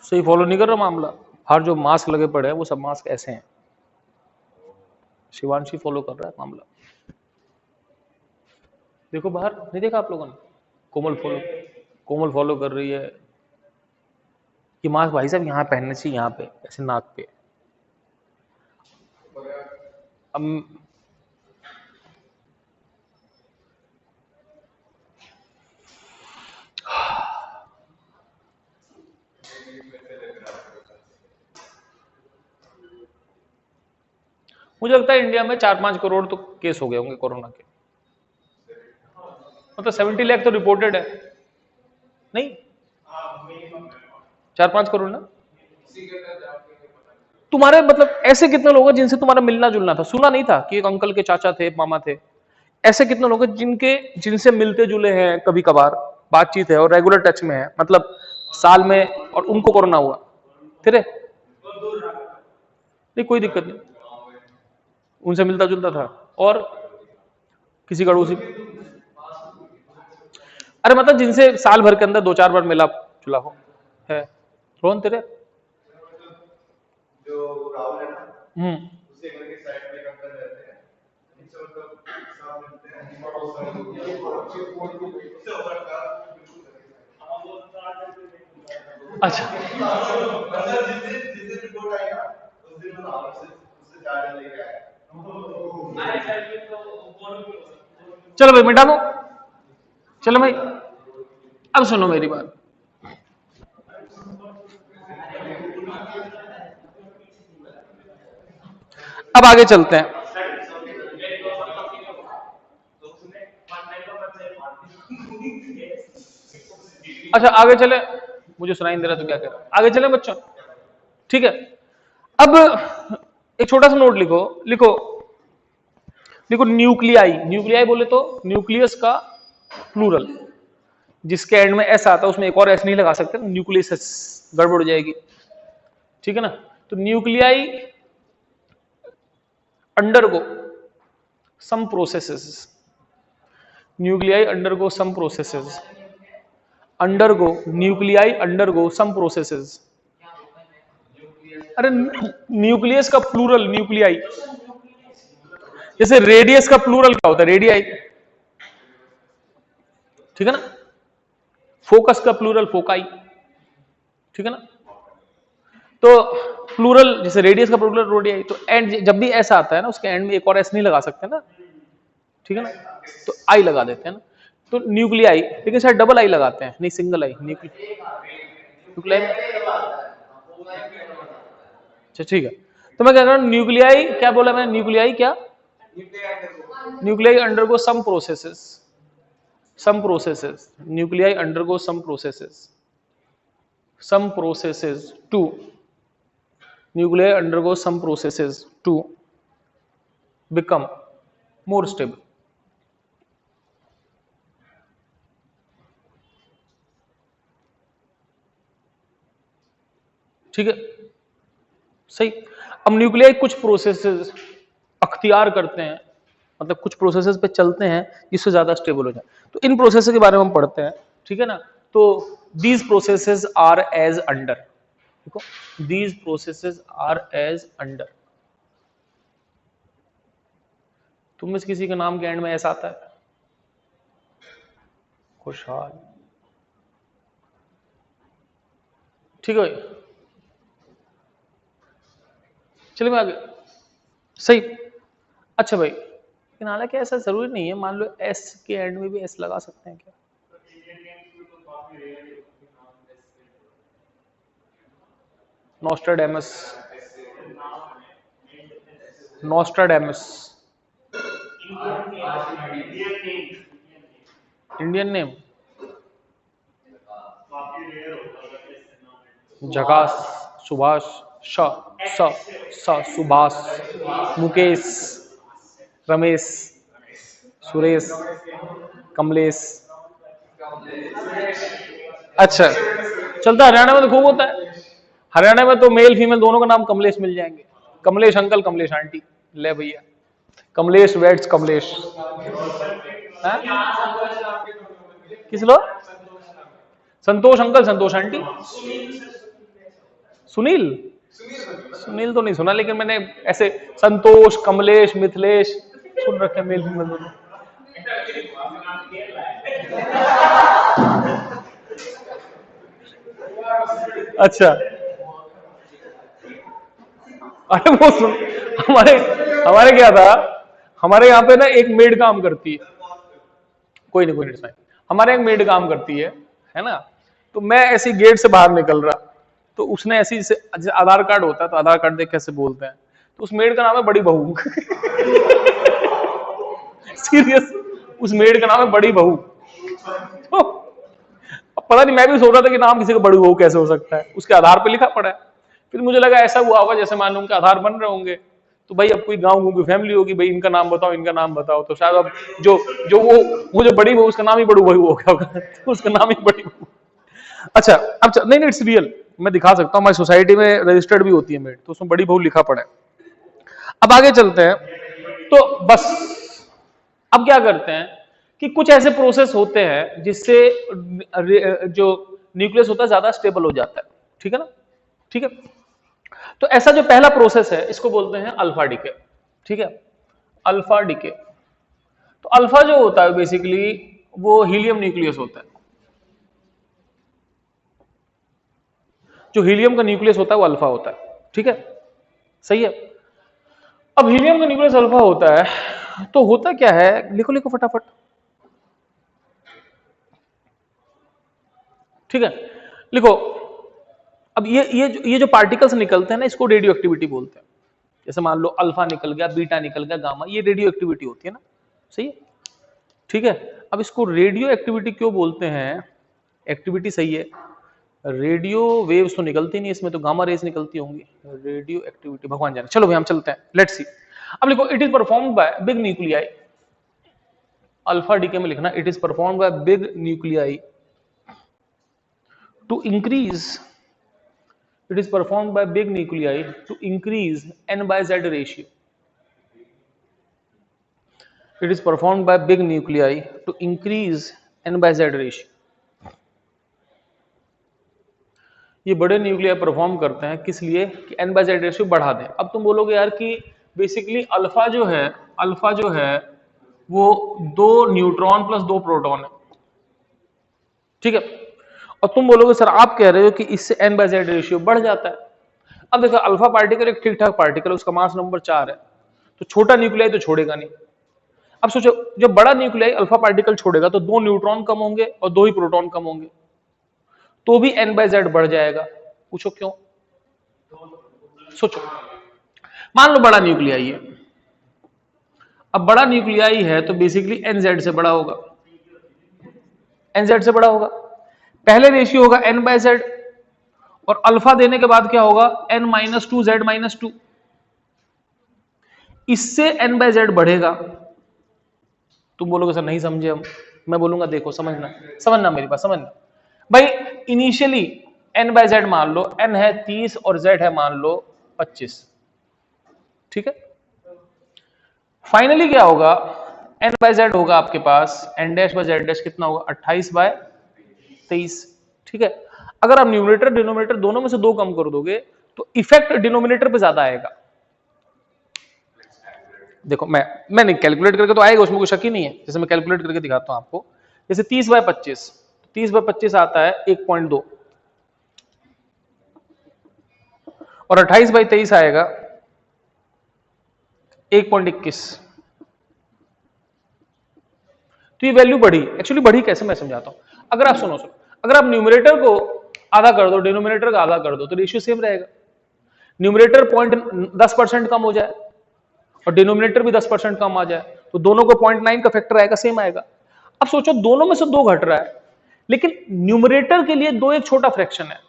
सही फॉलो नहीं कर रहा मामला, हर जो मास्क लगे पड़े हैं वो सब मास्क ऐसे हैं। शिवांशी फॉलो कर रहा है मामला, देखो बाहर नहीं देखा आप लोगों ने, कोमल फॉलो कर रही है। ये मास्क भाई साहब यहाँ पहनने चाहिए, यहाँ पे ऐसे नाक पे। अब मुझे लगता है इंडिया में 4-5 करोड़ तो केस हो गए होंगे कोरोना के, मतलब 70 लाख तो रिपोर्टेड है, नहीं 4-5 करोड़ ना। तुम्हारे मतलब ऐसे कितने लोग हैं जिनसे तुम्हारा मिलना जुलना था, सुना नहीं था कि एक अंकल के चाचा थे, मामा थे, ऐसे कितने लोग हैं जिनके जिनसे मिलते जुले हैं, कभी कभार बातचीत है और रेगुलर टच में है, मतलब साल में, और उनको कोरोना हुआ, तेरे नहीं कोई दिक्कत नहीं, उनसे मिलता जुलता था, और किसी गड़ोसी, अरे मतलब जिनसे साल भर के अंदर 2-4 बार मिला जुला हो है। रोहन तेरे हम्म, अच्छा चलो भाई मिटा दो, चलो भाई अब सुनो मेरी बात, अब आगे चलते हैं। अच्छा आगे चले, मुझे सुनाई नहीं दे रहा तो क्या कह रहा, आगे चले बच्चों, ठीक है। अब एक छोटा सा नोट लिखो, लिखो लिखो न्यूक्लियाई, न्यूक्लियाई बोले तो न्यूक्लियस का प्लूरल, जिसके एंड में एस आता है उसमें एक और एस नहीं लगा सकते, न्यूक्लियस गड़बड़ हो जाएगी, ठीक है ना। तो न्यूक्लियाई अंडरगो सम प्रोसेसेस, न्यूक्लियाई अंडरगो सम प्रोसेसेस, अंडरगो न्यूक्लियाई अंडरगो सम प्रोसेसेस। अरे न्यूक्लियस का प्लूरल न्यूक्लियाई, जैसे रेडियस का प्लूरल क्या होता है, रेडियाई, ठीक है ना। फोकस का प्लूरल फोकाई, ठीक है ना। तो प्लूरल, जैसे रेडियस का प्लूरल रेडियाई, तो एंड जब भी एस आता है ना उसके एंड में एक और एस नहीं लगा सकते ना, ठीक है ना, तो आई लगा देते हैं ना। तो न्यूक्लियाई, लेकिन शायद डबल आई लगाते हैं, नहीं सिंगल आई न्यूक्लियाई। अच्छा ठीक है, तो मैं कह रहा हूं न्यूक्लियाई, क्या बोला मैंने, न्यूक्लियाई क्या, nuclei undergo some processes, some processes, nuclei undergo some processes to, nuclei undergo some processes to become more stable. ठीक है, सही। अब न्यूक्लियाई कुछ प्रोसेसेस अख्तियार करते हैं, मतलब कुछ प्रोसेसेस पे चलते हैं जिससे ज्यादा स्टेबल हो जाए, तो इन प्रोसेसेस के बारे में हम पढ़ते हैं, ठीक है ना। तो these processes are as under, देखो these processes are as under, तुम में से किसी के नाम के एंड में ऐसा आता है, खुशहाल, ठीक है भाई, चलिए मैं आगे, सही। अच्छा भाई, लेकिन हालांकि ऐसा जरूरी नहीं है, मान लो एस के एंड में भी एस लगा सकते हैं क्या, नोस्ट्राडेमस, नोस्ट्राडेमस इंडियन नेम, जगास, सुभाष, सुभाष, मुकेश, रमेश, सुरेश, कमलेश, अच्छा चलता, हरियाणा में तो खूब होता है, हरियाणा में तो मेल फीमेल दोनों का नाम कमलेश मिल जाएंगे, कमलेश अंकल, कमलेश आंटी, ले भैया कमलेश वेट्स कमलेश, किस लो, संतोष अंकल, संतोष आंटी, सुनील, सुनील तो नहीं सुना, लेकिन मैंने ऐसे संतोष, कमलेश, मिथिलेश सुन रखे मेल फीमेल दोनों। अच्छा, अरे वो सुन, हमारे हमारे क्या था, हमारे यहाँ पे ना एक मेड काम करती है, कोई नहीं, हमारे एक मेड काम करती है ना, तो मैं ऐसी गेट से बाहर निकल रहा, तो उसने ऐसी आधार कार्ड होता है, तो आधार कार्ड देख कैसे बोलते हैं, तो उस मेड का नाम है बड़ी बहू। सीरियस, उस मेड का नाम है बड़ी बहू। तो पता नहीं, मैं भी सोच रहा था कि नाम किसी का बड़ी बहू कैसे हो सकता है, उसके आधार पे लिखा पड़ा है, फिर मुझे लगा ऐसा हुआ होगा जैसे मान लो उनके आधार बन रहे होंगे, तो भाई अब कोई गांव की फैमिली होगी, भाई इनका नाम बताओ, इनका नाम बताओ, तो शायद अब जो वो जो बड़ी बहू, उसका नाम ही बड़ू बहू हो गया होगा, तो उसका नाम ही बड़ी बहू। अच्छा, अब नहीं इट्स रियल, मैं दिखा सकता हूँ, हमारी सोसाइटी में रजिस्टर्ड भी होती है मेड, तो उसमें बड़ी बहू लिखा पड़ा है। अब आगे चलते हैं, तो बस अब क्या करते हैं कि कुछ ऐसे प्रोसेस होते हैं जिससे जो न्यूक्लियस होता है ज्यादा स्टेबल हो जाता है, ठीक है ना, ठीक है। तो ऐसा जो पहला प्रोसेस है इसको बोलते हैं अल्फा डीके, ठीक है, अल्फा डीके। तो अल्फा जो होता है बेसिकली वो हीलियम न्यूक्लियस होता है, जो हीलियम का न्यूक्लियस होता है वो अल्फा होता है, ठीक है, सही है। अब हीलियम का न्यूक्लियस अल्फा होता है, तो होता क्या है, लिखो लिखो फटाफट, ठीक है, लिखो। अब ये जो पार्टिकल्स निकलते हैं ना, इसको रेडियो एक्टिविटी बोलते हैं, जैसे मान लो अल्फा निकल गया, बीटा निकल गया, गामा, ये रेडियो एक्टिविटी होती है ना, सही है, ठीक है। अब इसको रेडियो एक्टिविटी क्यों बोलते हैं, एक्टिविटी सही है, रेडियो वेव्स तो निकलती नहीं, इसमें तो गामा रेज निकलती होंगी, रेडियो एक्टिविटी भगवान जाने। चलो भाई हम चलते हैं, लेट्स सी। अब लिखो, it is performed by big nuclei, alpha decay में लिखना, it is performed by big nuclei to increase, it is performed by big nuclei to increase n by z ratio, it is performed by big nuclei to increase n by z ratio। ये बड़े nuclei perform करते हैं किस लिए, कि n by z ratio बढ़ा दें। अब तुम बोलोगे यार कि बेसिकली अल्फा जो है वो 2 न्यूट्रॉन प्लस 2 प्रोटॉन है, ठीक है, और तुम बोलोगे सर आप कह रहे हो कि इससे n by z रेशियो बढ़ जाता है, अब देखो अल्फा पार्टिकल एक ठीक ठाक पार्टिकल, उसका मास नंबर 4 है, तो छोटा न्यूक्लियाई तो छोड़ेगा नहीं। अब सोचो जब बड़ा न्यूक्लियाई अल्फा पार्टिकल छोड़ेगा तो 2 न्यूट्रॉन कम होंगे और 2 ही प्रोटॉन कम होंगे, तो भी n/z बढ़ जाएगा। पूछो क्यों? सोचो, मान लो बड़ा न्यूक्लियाई है, अब बड़ा न्यूक्लियाई है तो बेसिकली nz से बड़ा होगा, nz से बड़ा होगा। पहले रेशियो होगा n/z और अल्फा देने के बाद क्या होगा n-2z-2, इससे n/z बढ़ेगा। तुम बोलोगे सर नहीं समझे हम, मैं बोलूंगा देखो समझना मेरी बात समझना भाई। इनिशियली n/z मान लो, n है 30 और z है मान लो 25, ठीक है। फाइनली क्या होगा, n/z होगा आपके पास n-z' कितना होगा 28/23, ठीक है। अगर आप न्यूमरेटर डिनोमिनेटर दोनों में से 2 कम कर दोगे तो इफेक्ट डिनोमिनेटर पे ज्यादा आएगा। देखो मैंने कैलकुलेट करके तो आएगा, उसमें कोई शक ही नहीं है। जैसे मैं कैलकुलेट करके दिखाता हूं आपको, जैसे 30/25, 30/25 आता है 1.2 और 28/23 आएगा 1.21। तो ये वैल्यू बढ़ी, एक्चुअली बढ़ी कैसे मैं समझाता हूं। अगर आप सुनो, अगर आप न्यूमरेटर को आधा कर दो, डिनोमिनेटर का आधा कर दो, तो रेशियो सेम रहेगा। न्यूमरेटर 10% कम हो जाए और डिनोमिनेटर भी 10% कम आ जाए, तो दोनों को 0.9 का फैक्टर आएगा, सेम आएगा। अब सोचो दोनों में से 2 घट रहा है, लेकिन न्यूमरेटर के लिए 2 एक छोटा फ्रैक्शन है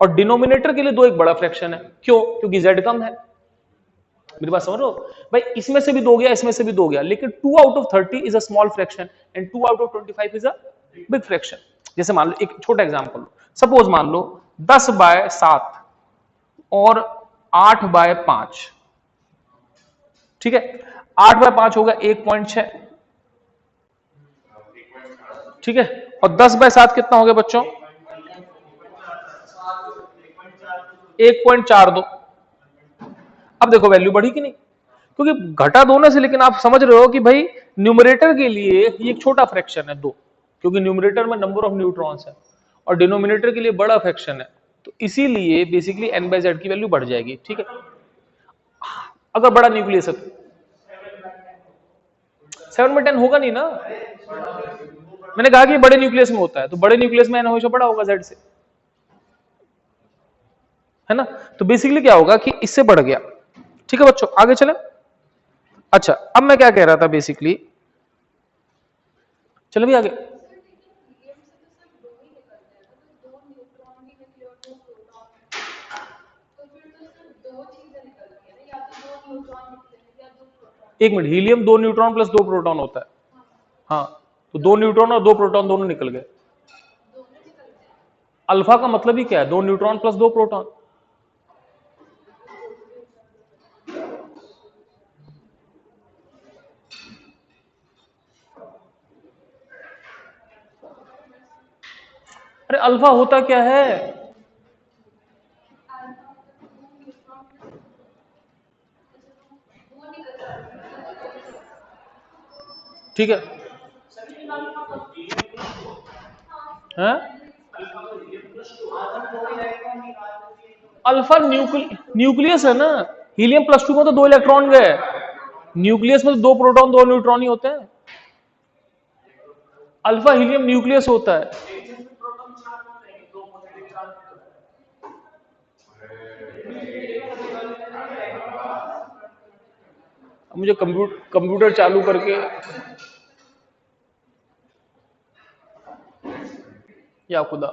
और डिनोमिनेटर के लिए 2 एक बड़ा फ्रैक्शन है। क्यों? क्योंकि z कम है। मेरी बात समझ रहे हो भाई? इसमें से भी 2 गया, इसमें से भी 2 गया, लेकिन 2 out of 30 is a small fraction and 2 out of 25 is a big fraction. जैसे मान लो एक छोटा एग्जांपल लो, सपोज मान लो 10/7 और 8/5, ठीक है। 8/5 होगा 1.6, ठीक है, और 10/7 कितना हो गया बच्चों 1.42। अब देखो वैल्यू बढ़ी कि नहीं, क्योंकि घटा दोनों से, लेकिन आप समझ रहे हो कि भाई न्यूमरेटर के लिए ये एक छोटा फ्रैक्शन है 2, क्योंकि न्यूमरेटर में नंबर ऑफ न्यूट्रॉन्स है और डिनोमिनेटर के लिए बड़ा फ्रैक्शन है, तो इसीलिए बेसिकली n/z की वैल्यू बढ़ जाएगी, ठीक है। अगर बड़ा न्यूक्लियस है 7/10 होगा नहीं ना, मैंने कहा कि बड़े न्यूक्लियस में होता है, तो बड़े न्यूक्लियस में n हमेशा बड़ा होगा z से, है ना। तो बेसिकली क्या होगा कि इससे बढ़ गया, ठीक है बच्चों। आगे चले। अच्छा अब मैं क्या कह रहा था बेसिकली, चलो भी आगे। एक minute, helium 2 neutron plus 2 proton होता है, हाँ, तो 2 न्यूट्रॉन और 2 प्रोटॉन दोनों निकल गए। अल्फा का मतलब ही क्या है, 2 न्यूट्रॉन प्लस 2 प्रोटॉन। अरे अल्फा होता क्या है, ठीक है, हैं? अल्फा न्यूक्लियस है ना, हीलियम +2 में तो 2 इलेक्ट्रॉन गए, न्यूक्लियस में तो 2 प्रोटॉन 2 न्यूट्रॉन ही होते हैं। अल्फा हीलियम न्यूक्लियस होता है। मुझे कंप्यूटर चालू करके या खुदा,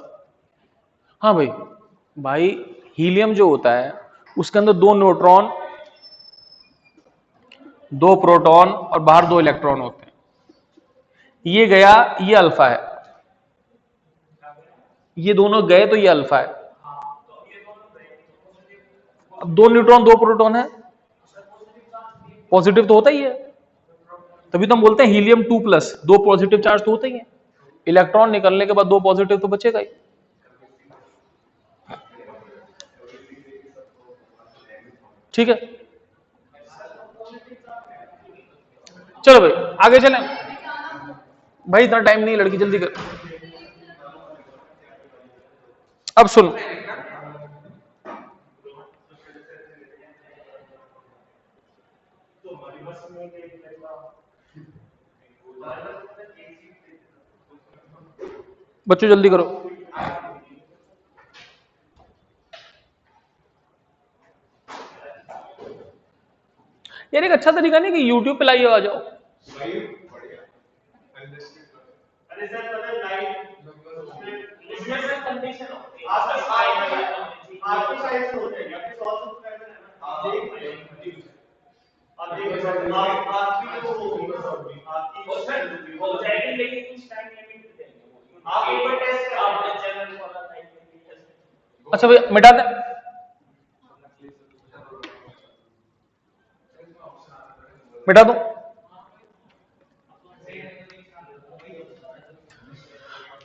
हाँ भाई, भाई हीलियम जो होता है उसके अंदर 2 न्यूट्रॉन 2 प्रोटॉन और बाहर 2 इलेक्ट्रॉन होते हैं। ये गया, ये अल्फा है, ये दोनों गए तो ये अल्फा है। अब 2 न्यूट्रॉन 2 प्रोटॉन है, पॉजिटिव तो होता ही है, तभी तो हम बोलते हैं हीलियम 2+, 2 पॉजिटिव चार्ज तो होते ही है। इलेक्ट्रॉन निकलने के बाद 2 पॉजिटिव तो बचेगा ही। ठीक है, चलो भाई आगे चलें। भाई इतना टाइम नहीं, लड़की जल्दी कर। अब सुन, बच्चों जल्दी करो। यार एक अच्छा तरीका नहीं कि YouTube पे लाइए आ जाओ। अच्छा भैया मिटा दें। मिटा दो।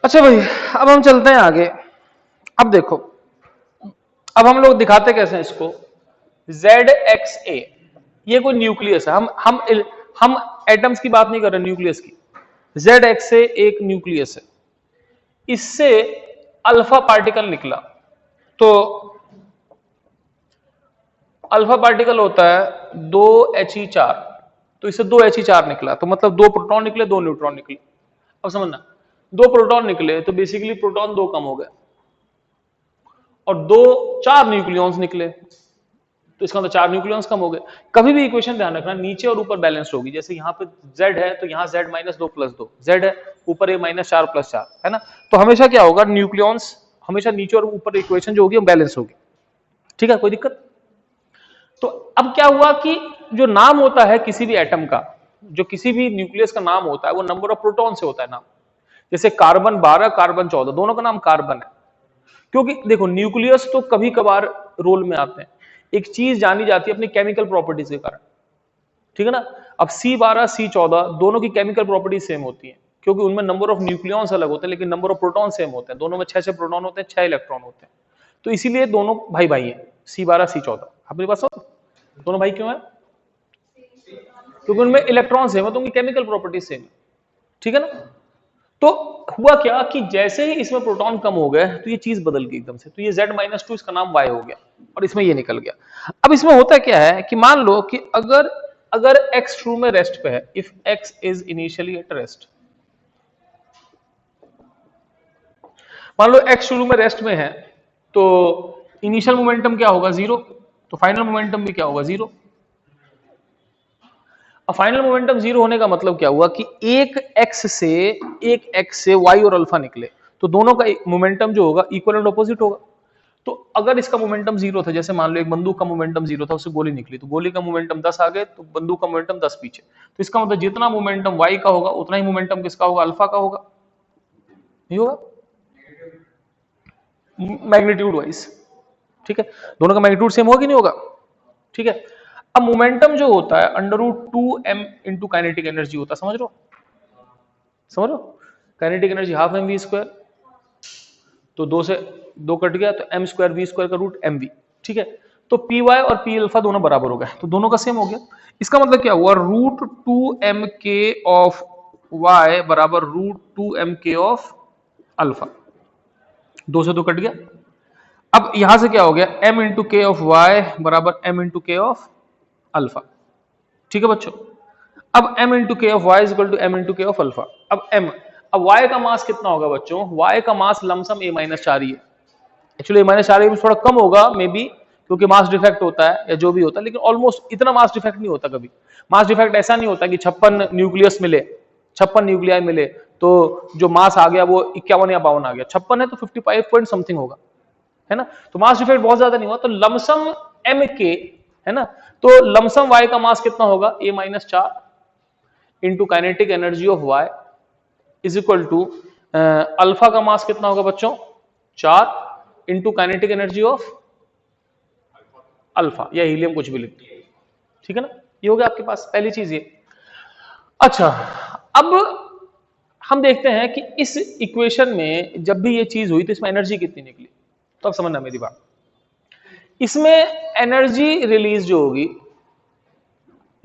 अच्छा भाई अब हम चलते हैं आगे। अब देखो, अब हम लोग दिखाते कैसे हैं इसको। ZXA ये कोई न्यूक्लियस है, हम एटम्स की बात नहीं कर रहे, न्यूक्लियस की। ZXA एक न्यूक्लियस है, इससे अल्फा पार्टिकल निकला। तो अल्फा पार्टिकल होता है 2He4, तो इससे 2He4 निकला, तो मतलब 2 प्रोटॉन निकले 2 न्यूट्रॉन निकले। अब समझना, 2 प्रोटॉन निकले तो बेसिकली प्रोटॉन 2 कम हो गए, और 4 न्यूक्लियॉन्स निकले तो इसका मतलब 4 न्यूक्लियॉन्स कम हो गए। कभी भी इक्वेशन ध्यान रखना नीचे और ऊपर बैलेंस होगी। जैसे यहाँ पे Z है तो यहाँ Z - 2 + 2, Z है ऊपर A - 4 + 4 है ना, तो हमेशा क्या होगा, न्यूक्लियॉन्स हमेशा नीचे और ऊपर इक्वेशन जो होगी बैलेंस होगी। ठीक है, कोई दिक्कत। तो अब क्या हुआ कि जो नाम होता है किसी भी एटम का, जो किसी भी न्यूक्लियस का नाम होता है वो नंबर ऑफ प्रोटॉन से होता है नाम। जैसे कार्बन 12 कार्बन 14 दोनों का नाम कार्बन है, क्योंकि देखो न्यूक्लियस तो कभी कभार रोल में आते हैं, एक चीज जानी जाती है अपनी केमिकल प्रॉपर्टीज के कारण। ठीक है ना। अब C12 C14 दोनों की केमिकल प्रॉपर्टीज सेम होती हैं, क्योंकि उनमें नंबर ऑफ न्यूक्लियॉन्स अलग होते हैं लेकिन नंबर ऑफ प्रोटॉन सेम होते हैं। दोनों में 6 प्रोटॉन होते हैं, 6 इलेक्ट्रॉन होते हैं, तो इसीलिए दोनों भाई भाई हैं। C12 C14 आपके पास दोनों भाई क्यों है, क्योंकि उनमें इलेक्ट्रॉन सेम है तो उनकी केमिकल प्रॉपर्टीज सेम है। ठीक है ना। तो हुआ क्या कि जैसे ही इसमें प्रोटॉन कम हो गए तो ये चीज बदल गई एकदम से, तो ये Z - 2 इसका नाम Y हो गया और इसमें ये निकल गया। अब इसमें होता क्या है कि मान लो कि अगर अगर X ट्रू में रेस्ट पे है, if X is initially at rest, मान लो X ट्रू में रेस्ट में है, तो इनिशियल मोमेंटम क्या होगा 0, तो फाइनल मोमेंटम भी क्या होगा 0। अब फाइनल मोमेंटम 0 होने का मतलब क्या हुआ कि एक एक्स से वाई और अल्फा निकले, तो दोनों का मोमेंटम जो होगा इक्वल एंड ऑपोजिट होगा। तो अगर इसका मोमेंटम 0 था, जैसे मान लो एक बंदूक का मोमेंटम 0 था, उससे गोली निकली, तो गोली का मोमेंटम 10 आगे तो बंदूक का मोमेंटम 10 पीछे, तो इसका मतलब जितना मोमेंटम वाई का होगा उतना ही मोमेंटम किसका होगा, अल्फा का होगा। नहीं होगा मैग्नीट्यूड वाइज। ठीक है, दोनों का मैग्नीट्यूड सेम होगा कि नहीं होगा। ठीक है, अब मोमेंटम जो होता है √2m इंटू काइनेटिक एनर्जी होता है, समझ लो समझ लो। काइनेटिक एनर्जी हाफ mv², तो 2 से 2 कट गया तो m² v² का रूट mv। ठीक है, तो py और p अल्फा दोनों बराबर हो गए, तो दोनों का सेम हो गया। इसका मतलब क्या हुआ, √2mk ऑफ y बराबर √2mk ऑफ अल्फा, 2 से 2 कट गया। अब यहां से क्या हो गया, m into K of Y बराबर m into K of alpha. ठीक है बच्चों, अब m into K of Y is equal to m into K of alpha. अब m, अब y का मास कितना होगा बच्चों, y का मास लमसम A-4 ही है। एक्चुअली A-4 भी थोड़ा कम होगा मे बी, क्योंकि मास डिफेक्ट होता है या जो भी होता है, लेकिन ऑलमोस्ट इतना मास डिफेक्ट नहीं होता कभी। मास डिफेक्ट ऐसा नहीं होता कि 56 न्यूक्लियस मिले, 56 न्यूक्लियाई मिले तो जो मास आ गया वो 51 या 52 आ गया। 56 है तो 55 पॉइंट समथिंग होगा, है ना। तो मास डिफेक्ट बहुत ज्यादा नहीं हुआ, तो लमसम m के, है ना, तो लमसम y का मास कितना होगा, A-4 into kinetic energy of y is equal to alpha का मास कितना होगा बच्चों 4 into kinetic energy of alpha या हीलियम, कुछ भी लिख दो। ठीक है ना, ये हो गया आपके पास पहली चीज ये। अच्छा, अब हम देखते हैं कि इस इक्वेशन में जब भी ये चीज हुई तो इसमें एनर्जी कितनी निकली, तो अब समझना मेरी बात। इसमें एनर्जी रिलीज जो होगी,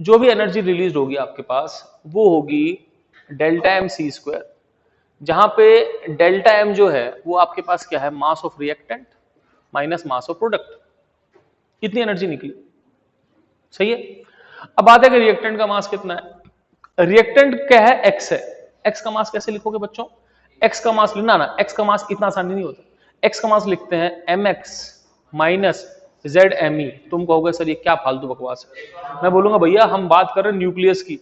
जो भी एनर्जी रिलीज होगी आपके पास वो होगी डेल्टा एम सी स्क्वायर, जहां पे डेल्टा एम जो है वो आपके पास क्या है, mass of reactant minus mass of product, इतनी एनर्जी निकली। सही है। अब बात है कि रिएक्टेंट का मास कितना है, रिएक्टेंट क्या है, एक्स है। एक्स का मास कैसे लिखोगे बच्चों, एक्स का मास लिखना ना, एक्स का मास इतना आसानी नहीं होता। एक्स का मास लिखते हैं mx माइनस ZME। तुम कहोगे सर ये क्या फालतू बकवास है। मैं बोलूंगा भैया हम बात कर रहे हैं न्यूक्लियस की,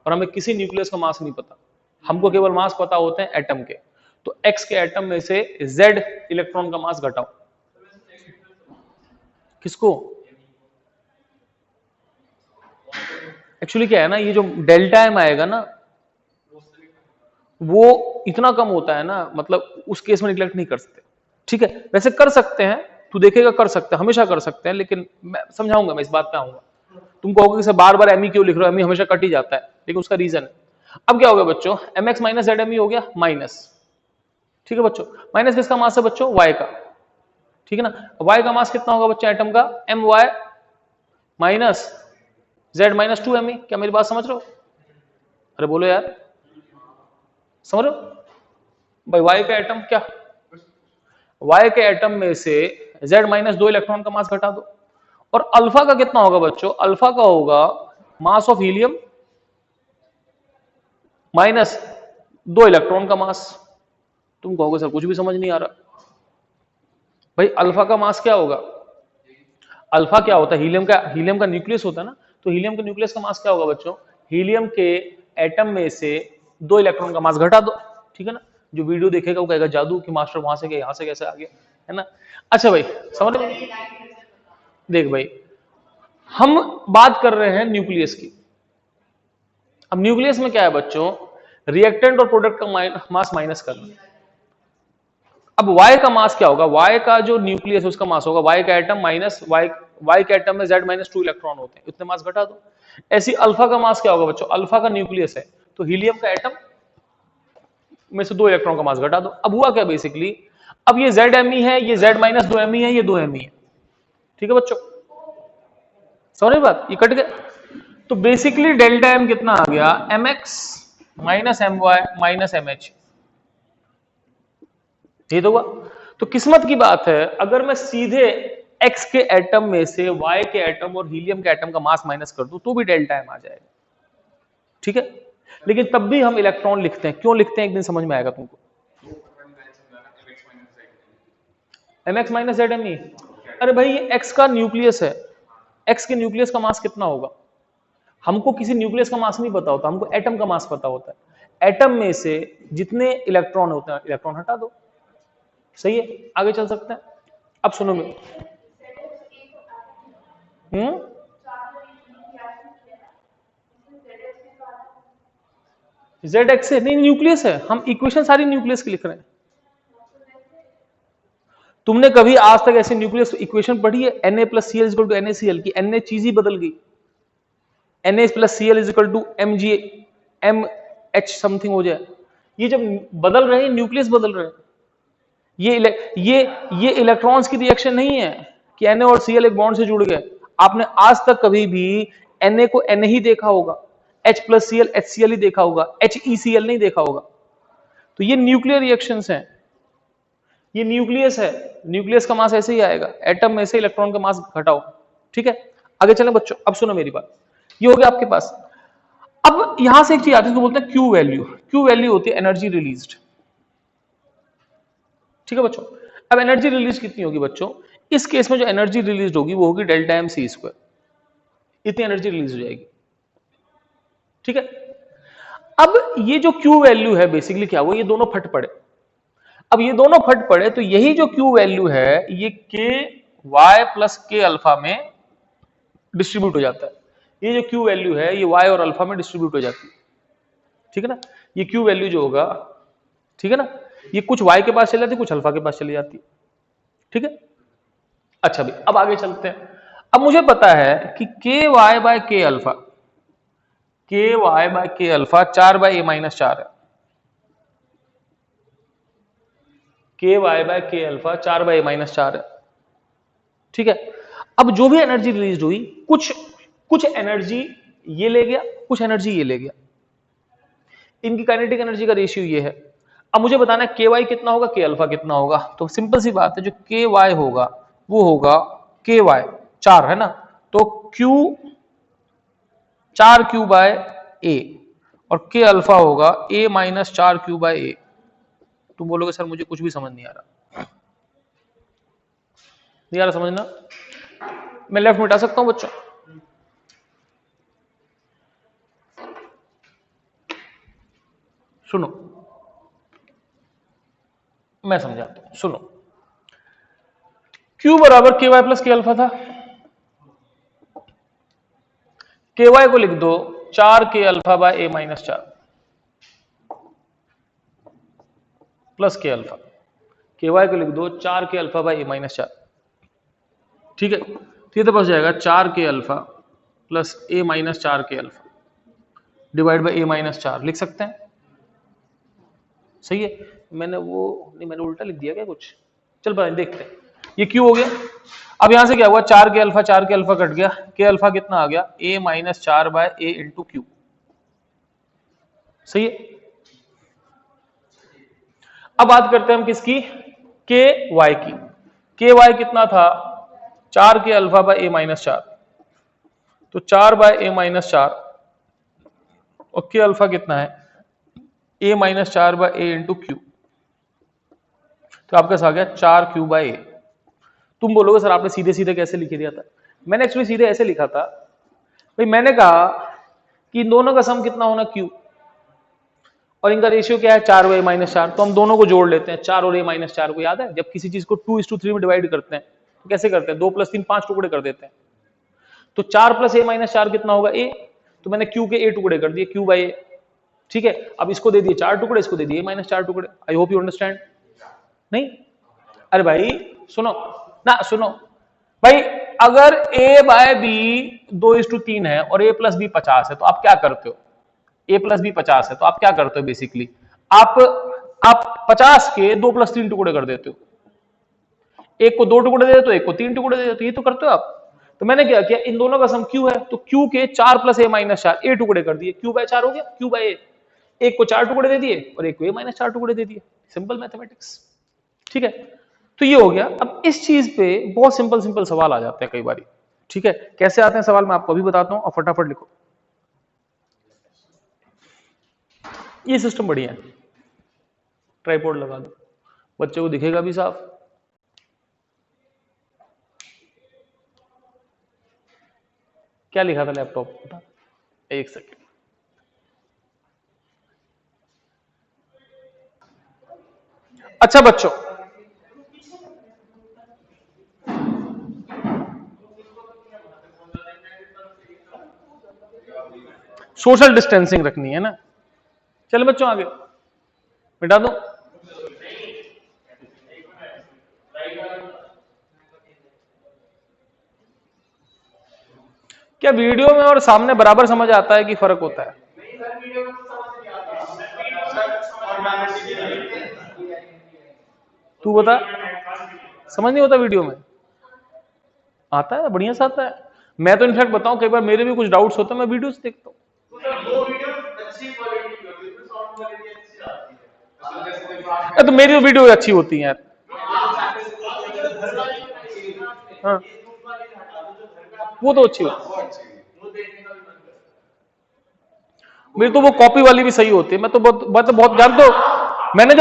और हमें किसी न्यूक्लियस का मास नहीं पता, हमको केवल मास पता होते हैं एटम के। तो x के एटम में से Z इलेक्ट्रॉन का मास घटाओ। किसको? एक्चुअली क्या है ना, ये जो डेल्टा एम आएगा ना वो इतना कम होता है ना, मतलब उस केस में निग्लेक्ट नहीं कर सकते। ठीक है, वैसे कर सकते हैं, तू देखेगा कर सकते हैं, हमेशा कर सकते हैं, लेकिन मैं समझाऊंगा, मैं इस बात पे आऊंगा। तुम कहोगे कि सर बार बार एमई क्यों लिख रहे हो, एमई हमेशा कट ही जाता है, लेकिन उसका रीजन है। अब क्या हो गया बच्चों, mx माइनस ZME हो गया माइनस। ठीक है बच्चों, माइनस किसका मास है बच्चों, y का। ठीक है ना, y का मास कितना होगा बच्चों एटम का, my minus z minus 2me। क्या मेरी बात समझ रहे हो? अरे बोलो यार, समझ रहे हो भाई? y का एटम क्या, y के एटम में से z माइनस 2 इलेक्ट्रॉन का मास घटा दो। और अल्फा का कितना होगा बच्चों, अल्फा का होगा mass of helium minus 2 electron का मास। तुम कहोगे सर कुछ भी समझ नहीं आ रहा। भाई अल्फा का मास क्या होगा, अल्फा क्या होता है, हीलियम का न्यूक्लियस होता है ना, तो हीलियम के न्यूक्लियस का मास क्या होगा बच्चों, हीलियम के एटम में से 2 इलेक्ट्रॉन का मास घटा दो। ठीक है ना, जो वीडियो देखेगा वो कहेगा जादू कि मास्टर वहां से गए यहां से कैसे आ गया, है ना। अच्छा भाई समझ रहे, देख भाई हम बात कर रहे हैं न्यूक्लियस की। अब न्यूक्लियस में क्या है बच्चों, रिएक्टेंट और प्रोडक्ट का मास माइनस करना। अब y का मास क्या होगा, y का जो न्यूक्लियस उसका मास होगा y का एटम माइनस y के एटम में z माइनस 2 इलेक्ट्रॉन होते हैं, इतने मास घटा दो। ऐसी अल्फा का मास क्या होगा बच्चों, अल्फा का न्यूक्लियस है तो हीलियम का एटम में से 2 इलेक्ट्रॉन का मास घटा दो। अब हुआ क्या बेसिकली, अब ये ZME है, ये Z माइनस 2Me है, ये 2Me है। ठीक है बच्चों, समझ बात, ये कट गया। तो बेसिकली डेल्टा एम कितना आ गया, mx minus my minus mh। ये तो हुआ। तो किस्मत की बात है, अगर मैं सीधे x के एटम में से y के एटम और हीलियम के एटम का मास माइनस कर दूं तो भी डेल्टा एम आ जाएगा। ठीक है, लेकिन तब भी हम इलेक्ट्रॉन लिखते हैं, क्यों लिखते हैं एक दिन समझ में आएगा तुमको। mx माइनस ZME, अरे भाई ये x का न्यूक्लियस है, x के न्यूक्लियस का मास कितना होगा, हमको किसी न्यूक्लियस का मास नहीं पता होता, हमको एटम का मास पता होता है। एटम में से जितने इलेक्ट्रॉन होते हैं इलेक्ट्रॉन हटा दो। सही है, आगे चल सकते हैं। अब सुनो मैं, जेड एक्स से नहीं, न्यूक्लियस है, हम इक्वेशन सारी न्यूक्लियस की लिख रहे हैं। तुमने कभी आज तक ऐसे न्यूक्लियस इक्वेशन पढ़ी है, Na plus C L is equal to NaCl की Na चीज ही बदल गई, Na plus C L is equal to MgMh something हो जाए। ये जब बदल रहे हैं न्यूक्लियस बदल रहे हैं, ये इलेक्ट्रॉन्स की रिएक्शन नहीं है कि Na और Cl एक बॉन्ड से जुड़ गए। आपने आज तक कभी भी Na को Na ही देखा होगा, H प्लस Cl HCl ही देखा होगा, HECl नहीं देखा होगा। तो ये न्यूक्लियर रिएक्शंस हैं, ये न्यूक्लियस है, न्यूक्लियस का मास ऐसे ही आएगा, एटम में से इलेक्ट्रॉन का मास घटाओ। ठीक है, आगे चलें बच्चों। अब सुनो मेरी बात, ये हो गया आपके पास। अब यहां से एक चीज आती है, बोलते हैं क्यू वैल्यू। क्यू वैल्यू होती है एनर्जी रिलीज्ड। ठीक है बच्चों, अब एनर्जी रिलीज कितनी होगी बच्चों, इस केस में जो एनर्जी रिलीज होगी वो होगी डेल्टा एम सी स्क्वायर, इतनी एनर्जी रिलीज हो जाएगी। ठीक है, अब ये जो क्यू वैल्यू है बेसिकली क्या हुआ, ये दोनों फट पड़े। अब ये दोनों फट पड़े तो यही जो क्यू वैल्यू है ये के वाई प्लस के अल्फा में डिस्ट्रीब्यूट हो जाता है। ये जो क्यू वैल्यू है ये वाई और अल्फा में डिस्ट्रीब्यूट हो जाती है। ठीक है ना, ये क्यू वैल्यू जो होगा, ठीक है ना, ये कुछ वाई के पास चली जाती है, कुछ अल्फा के पास चली जाती है। ठीक है, अच्छा भाई अब आगे चलते हैं। अब मुझे पता है कि के वाई बाय के अल्फा, के वाई बाय के अल्फा 4 बाय ए माइनस 4 है। के वाई बाय के अल्फा 4 बाय ए माइनस 4 है। ठीक है, अब जो भी एनर्जी रिलीज हुई, कुछ एनर्जी ये ले गया, कुछ एनर्जी ये ले गया, इनकी काइनेटिक एनर्जी का रेशियो ये है। अब मुझे बताना है के वाई कितना होगा, के अल्फा कितना होगा। तो सिंपल सी बात है, जो के वाई होगा वो होगा के वाई 4 है ना, तो क्यू 4 क्यू बाय ए, और के अल्फा होगा ए माइनस 4 क्यू बाय ए। तुम बोलोगे सर मुझे कुछ भी समझ नहीं आ रहा, नहीं आ रहा समझना, मैं लेफ्ट मिटा सकता हूं बच्चों? सुनो मैं समझाता हूं, सुनो, Q बराबर के वाई प्लस के अल्फा था, के वाई को लिख दो 4 के alpha by A minus 4 plus के अल्फा, के वाई को लिख दो 4 के अल्फा बाय ए माइनस 4, ठीक है, तो ये तो बस जाएगा 4 के अल्फा प्लस ए माइनस 4 के alpha divide by A minus 4 लिख सकते हैं, सही है। मैंने वो नहीं, मैंने उल्टा लिख दिया क्या कुछ, चल भाई देखते हैं, ये क्यों हो गया। अब यहां से क्या हुआ, 4 के अल्फा कट गया, के अल्फा कितना आ गया, a minus 4 by A into Q, सही है। अब बात करते हैं हम किसकी, के वाई की, के वाई कितना था 4 के अल्फा बाय ए माइनस 4, तो 4 बाय ए माइनस 4 और के अल्फा कितना है a minus 4 by A into Q, तो आपके पास आ गया 4 क्यू बाय ए। तुम बोलोगे सर आपने सीधे सीधे कैसे लिख दिया था, मैंने एक्चुअली सीधे ऐसे लिखा था भाई, मैंने कहा कि इन दोनों का सम कितना होना क्यू, और इनका रेशियो क्या है 4 बाय माइनस 4, तो हम दोनों को जोड़ लेते हैं, 4 और a माइनस 4 को, याद है जब किसी चीज को 2:3 में डिवाइड करते हैं तो कैसे करते हैं, 2 + 3 5 टुकड़े कर देते हैं, तो 4 + a माइनस 4 कितना होगा a, तो मैंने q के a टुकड़े कर दिए, q बाय a, ठीक है। अब इसको दे दिए 4 टुकड़े, इसको दे दिए a माइनस 4 टुकड़े, आई होप यू अंडरस्टैंड। नहीं, अरे भाई सुनो ना, सुनो भाई, अगर a बाय b 2:3 है और a + b 50 है, तो आप क्या करते हो, a + b 50 है, तो आप क्या करते हो बेसिकली, आप 50 के 2 + 3 टुकड़े कर देते हो, एक को 2 टुकड़े दे देते हो, एक को 3 टुकड़े दे देते हो, ये तो करते हो आप। तो मैंने क्या किया, इन दोनों का सम q है, तो q के 4 + a माइनस 4 a टुकड़े कर दिए, q बाय 4 हो गया, q बाय a, एक को 4 टुकड़े दे दिए और एक को a माइनस 4 टुकड़े दे दिए, सिंपल मैथमेटिक्स, ठीक है। तो ये हो गया। अब इस चीज पे बहुत सिंपल सिंपल सवाल आ जाते हैं कई बार, ठीक है, कैसे आते हैं सवाल मैं आपको अभी बताता हूं, और फटाफट लिखो, ये सिस्टम बढ़िया है, ट्राइपॉड लगा दो, बच्चे को दिखेगा भी साफ। क्या लिखा था लैपटॉप पर, एक सेकेंड, अच्छा बच्चों, सोशल डिस्टेंसिंग रखनी है ना, चलो बच्चों आगे मिटा दो। क्या वीडियो में और सामने बराबर समझ आता है कि फर्क होता है? तू बता, समझ नहीं होता वीडियो में? आता है, बढ़िया से आता है। मैं तो इनफैक्ट बताऊं, कई बार मेरे भी कुछ डाउट्स होते हैं, मैं वीडियोस देखता हूं। तो मेरी वीडियो अच्छी होती है यार। हाँ, वो तो अच्छी होती है, मेरी तो वो कॉपी वाली भी सही होती है। मैं तो बहुत जान दो, मैंने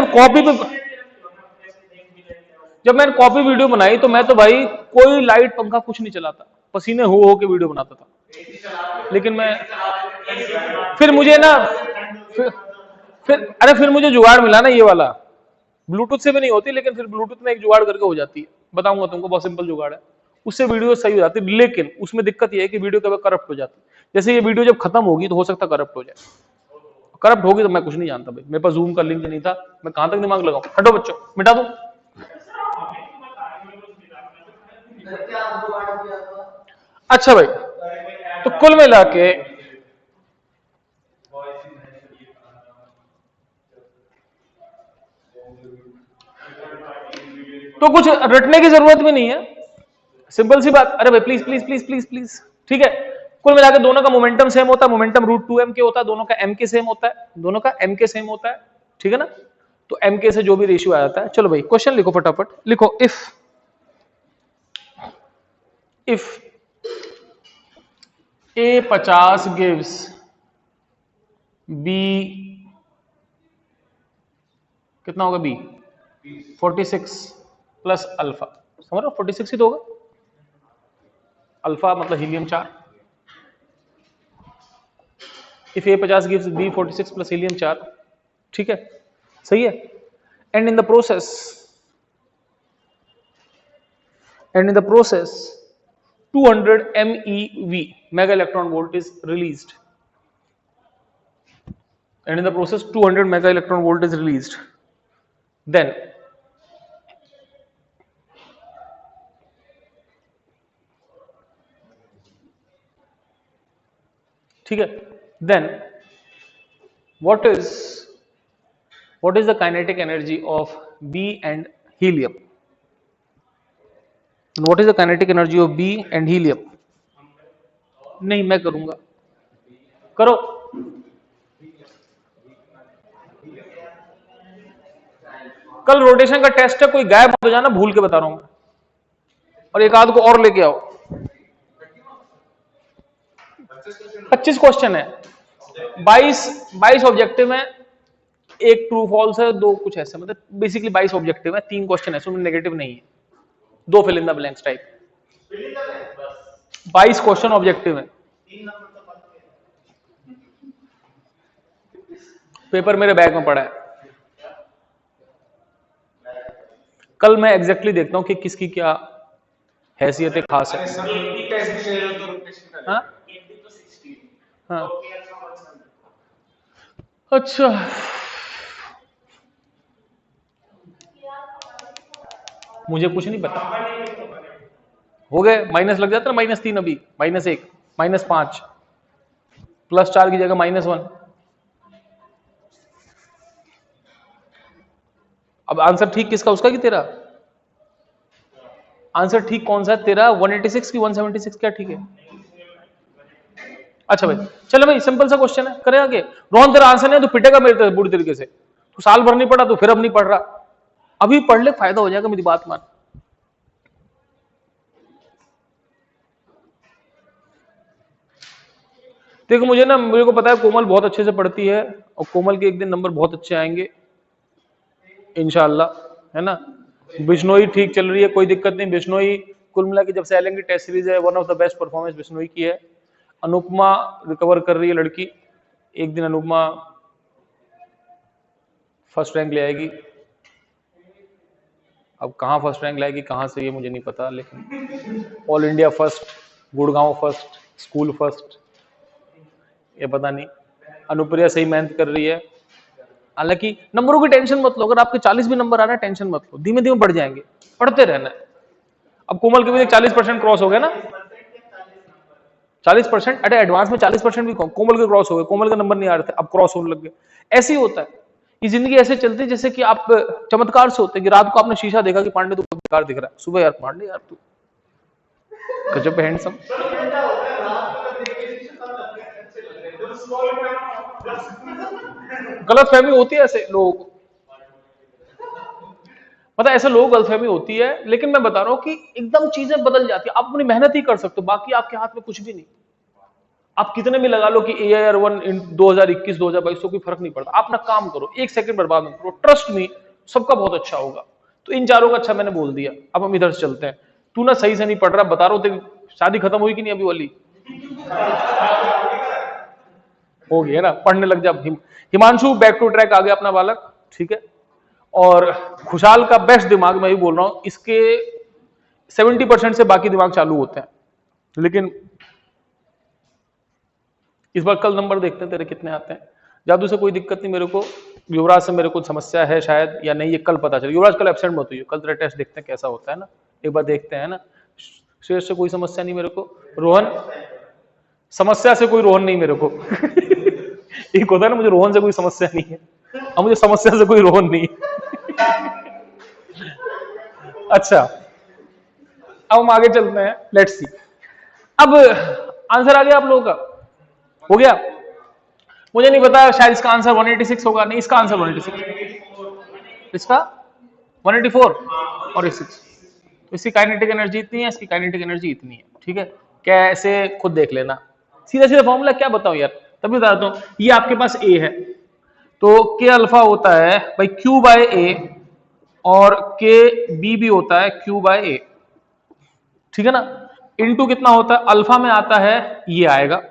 जब मैंने कॉपी वीडियो बनाई तो मैं तो भाई कोई लाइट पंखा कुछ नहीं चलाता, पसीने हो के वीडियो बनाता था। लेकिन मैं फिर मुझे ना फिर मुझे जुगाड़ मिला ना, ये वाला ब्लूटूथ से भी नहीं होती, लेकिन फिर ब्लूटूथ में एक जुगाड़ करके हो जाती है, बताऊंगा तुमको, बहुत सिंपल जुगाड़ है, उससे वीडियो सही हो जाती है। लेकिन उसमें दिक्कत यह है कि वीडियो कभी करप्ट हो जाती है, जैसे ये वीडियो जब खत्म होगी तो हो सकता है करप्ट हो जाए, करप्ट होगी तो मैं कुछ नहीं जानता भाई, मेरे पास जूम का लिंक नहीं था, मैं कहां तक दिमाग लगाऊं। हटो बच्चों, मिटा दो। अच्छा भाई, तो कुल मिला के तो कुछ रटने की जरूरत भी नहीं है, सिंपल सी बात। अरे भाई please please please please please, ठीक है। कुल मिलाकर दोनों का मोमेंटम सेम होता है, मोमेंटम √2m के होता है, दोनों का m के सेम होता है, दोनों का m के सेम होता है, ठीक है ना। तो m के से जो भी रेशियो आ जाता है। चलो भाई क्वेश्चन लिखो फटाफट, लिखो, इफ a 50 gives b कितना होगा बी? 46 प्लस अल्फा, समझ रहे हो? 46 ही तो होगा, अल्फा मतलब helium 4। If A 50 gives B 46 plus helium 4, ठीक है, सही है। And in the process 200 MeV mega electron volt is released. And in the process 200 mega electron volt is released. Then ठीक है, then what is the kinetic energy of B and helium? What is the kinetic energy of B and helium? नहीं, मैं करूंगा, करो। कल rotation का test है, कोई गायब मत हो जाना, भूल के बता रहा हूं मैं, और एक आध को और लेके आओ। 25 क्वेश्चन है, 22 ऑब्जेक्टिव है, एक ट्रू फॉल्स है, 2 कुछ ऐसे, मतलब बेसिकली 22 ऑब्जेक्टिव है, 3 क्वेश्चन है, उसमें नेगेटिव नहीं है, 2 fill in the blanks type. 22 question objective है, पेपर मेरे बैग में पड़ा है। कल मैं एग्जैक्टली देखता हूं कि किसकी क्या हैसियत खास है। हाँ? हाँ। अच्छा, मुझे कुछ नहीं पता, हो गए, माइनस लग जाता ना, -3 अभी, -1, -5, +4 की जगह -1। अब आंसर ठीक किसका, उसका कि तेरा? आंसर ठीक कौन सा है तेरा? 186 की 176 क्या ठीक है? अच्छा भाई, चलो भाई, सिंपल सा क्वेश्चन है, करें आगे। रोहन तेरा आंसर नहीं तो पिटेगा मेरे बुरी तरीके से, तू साल भर नहीं पढ़ा, तू फिर अब नहीं पढ़ रहा, अभी पढ़ ले, फायदा हो जाएगा, मेरी बात मान। देखो मुझे को पता है कोमल बहुत अच्छे से पढ़ती है, और कोमल के एक दिन नंबर बहुत अच्छे आएंगे इंशाल्लाह, है ना। बिश्नोई ठीक चल रही है, कोई दिक्कत नहीं। बिश्नोई कुल मिला के जब से एलएनडी टेस्ट सीरीज है, one of the best performance Bishnoi की है। अनुपमा रिकवर कर रही है लड़की, एक दिन अनुपमा फर्स्ट रैंक ले आएगी। अब कहाँ फर्स्ट रैंक लाएगी, कहाँ से, ये मुझे नहीं पता, लेकिन all India first, Gurgaon first, school first, ये पता नहीं। अनुप्रिया सही मेहनत कर रही है, हालांकि नंबरों की टेंशन मत लो, अगर आपके 40 भी नंबर आ रहा है टेंशन मत लो, धीमे धीमे बढ़ जाएंगे, पढ़ते रहना है। अब कोमल के भी 40% क्रॉस हो गया ना, 40%, अरे एडवांस में 40% भी कोमल के क्रॉस हो गए, कोमल का नंबर नहीं आ रहे थे, अब क्रॉस होने लग गए। ऐसे ही होता है, ये जिंदगी ऐसे चलती है जैसे कि आप चमत्कार से होते हैं कि रात को आपने शीशा देखा कि पांडे तू बेकार दिख रहा है, सुबह यार पांडे यार तू गजब हैंडसम। गलतफहमी होती है ऐसे लोगों को, मतलब ऐसे लोग गलतफहमी होती है, लेकिन मैं बता रहा हूं कि एकदम चीजें बदल जाती है। आप अपनी मेहनत ही कर सकते हो, बाकी आपके हाथ में कुछ भी नहीं। आप कितने भी लगा लो कि AIR1 इन 2021 2022 कोई फर्क नहीं पड़ता, आप अपना काम करो, 1 सेकंड बर्बाद मत करो, ट्रस्ट मी सबका बहुत अच्छा होगा। तो इन चारों का अच्छा मैंने बोल दिया, अब हम इधर से चलते हैं। तू ना सही से नहीं पढ़ रहा, बता रहा हूं, तेरी शादी खत्म हुई कि नहीं अभी वाली? हो गया ना, पढ़ने लग जा। हिमांशु बैक टू ट्रैक आ गया अपना बालक, ठीक है। और खुशहाल का बेस्ट दिमाग, मैं ही बोल रहा हूं, इसके 70% से बाकी दिमाग चालू होते हैं, लेकिन इस बार कल नंबर देखते हैं तेरे कितने आते हैं। जादू से कोई दिक्कत नहीं मेरे को, युवराज से मेरे को समस्या है शायद या नहीं, ये कल पता चले। युवराज कल एब्सेंट मत हुई, कल तेरा टेस्ट देखते हैं कैसा होता है ना, एक बार देखते हैं ना। शेष से कोई समस्या नहीं मेरे को। रोहन, समस्या से कोई रोहन नहीं मेरे को एक होता है ना, मुझे रोहन से कोई समस्या नहीं है, अब मुझे समस्या से कोई रोहन नहीं अच्छा, अब हम आगे चलते हैं, लेट्स सी। अब आंसर आ गया आप लोगों का, हो गया? मुझे नहीं पता, शायद इसका आंसर 186 होगा, नहीं इसका आंसर 186, इसका 184 और 86। तो इसकी काइनेटिक एनर्जी इतनी है, इसकी काइनेटिक एनर्जी इतनी है, ठीक है। कैसे खुद देख लेना, सीधा सीधा फॉर्मूला क्या बताऊं यार, तभी बताता हूं। ये आपके पास A है, तो के अल्फा होता है भाई क्यू बाय ए, और के बी भी होता है क्यू बाय ए, ठीक है ना। इनटू कितना होता है, अल्फा में आता है ये आएगा,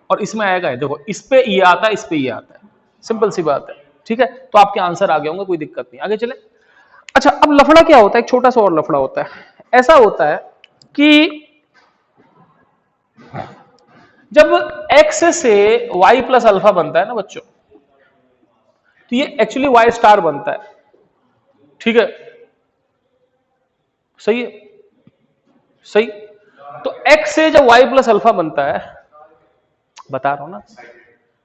और इसमें आएगा ये, देखो इस पे ये आता है, इस पे ये आता है, सिंपल सी बात है, ठीक है। तो आपके आंसर आ गए होंगे, कोई दिक्कत नहीं, आगे चले। अच्छा, अब लफड़ा क्या होता है, एक छोटा सा और लफड़ा होता है। ऐसा होता है कि जब x से y प्लस अल्फा बनता है ना बच्चों, तो ये एक्चुअली y स्टार बनता है, ठीक है, सही है, सही। तो x से जब y प्लस अल्फा बनता है, बता रहा हूं ना,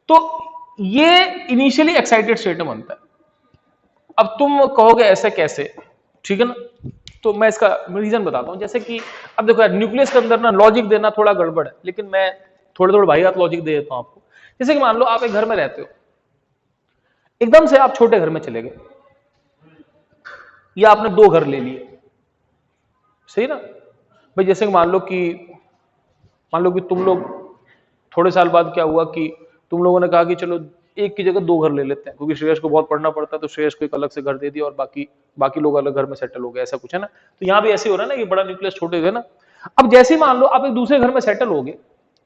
तो ये इनिशियली एक्साइटेड स्टेट में बनता है। अब तुम कहोगे ऐसे कैसे, ठीक है ना, तो मैं इसका रीजन बताता हूं। जैसे कि अब देखो यार, न्यूक्लियस के अंदर ना लॉजिक देना थोड़ा गड़बड़ है, लेकिन मैं थोड़े थोड़े भाई हाथ लॉजिक दे देता हूं आपको। जैसे कि मान लो आप एक घर में रहते हो, एकदम से आप छोटे घर में चले गए, या आपने 2 घर ले लिए, सही ना भाई। जैसे कि मान लो कि तुम लोग थोड़े साल बाद क्या हुआ कि तुम लोगों ने कहा कि चलो एक की जगह 2 घर ले लेते हैं, क्योंकि श्रेयस को बहुत पढ़ना पड़ता है, तो श्रेयस को एक अलग से घर दे दिया और बाकी बाकी लोग अलग घर में सेटल हो गए, ऐसा कुछ है ना। तो यहाँ भी ऐसे हो रहा है ना कि बड़ा न्यूक्लियस छोटे थे ना। अब जैसे ही मान लो आप एक दूसरे घर में सेटल हो गए,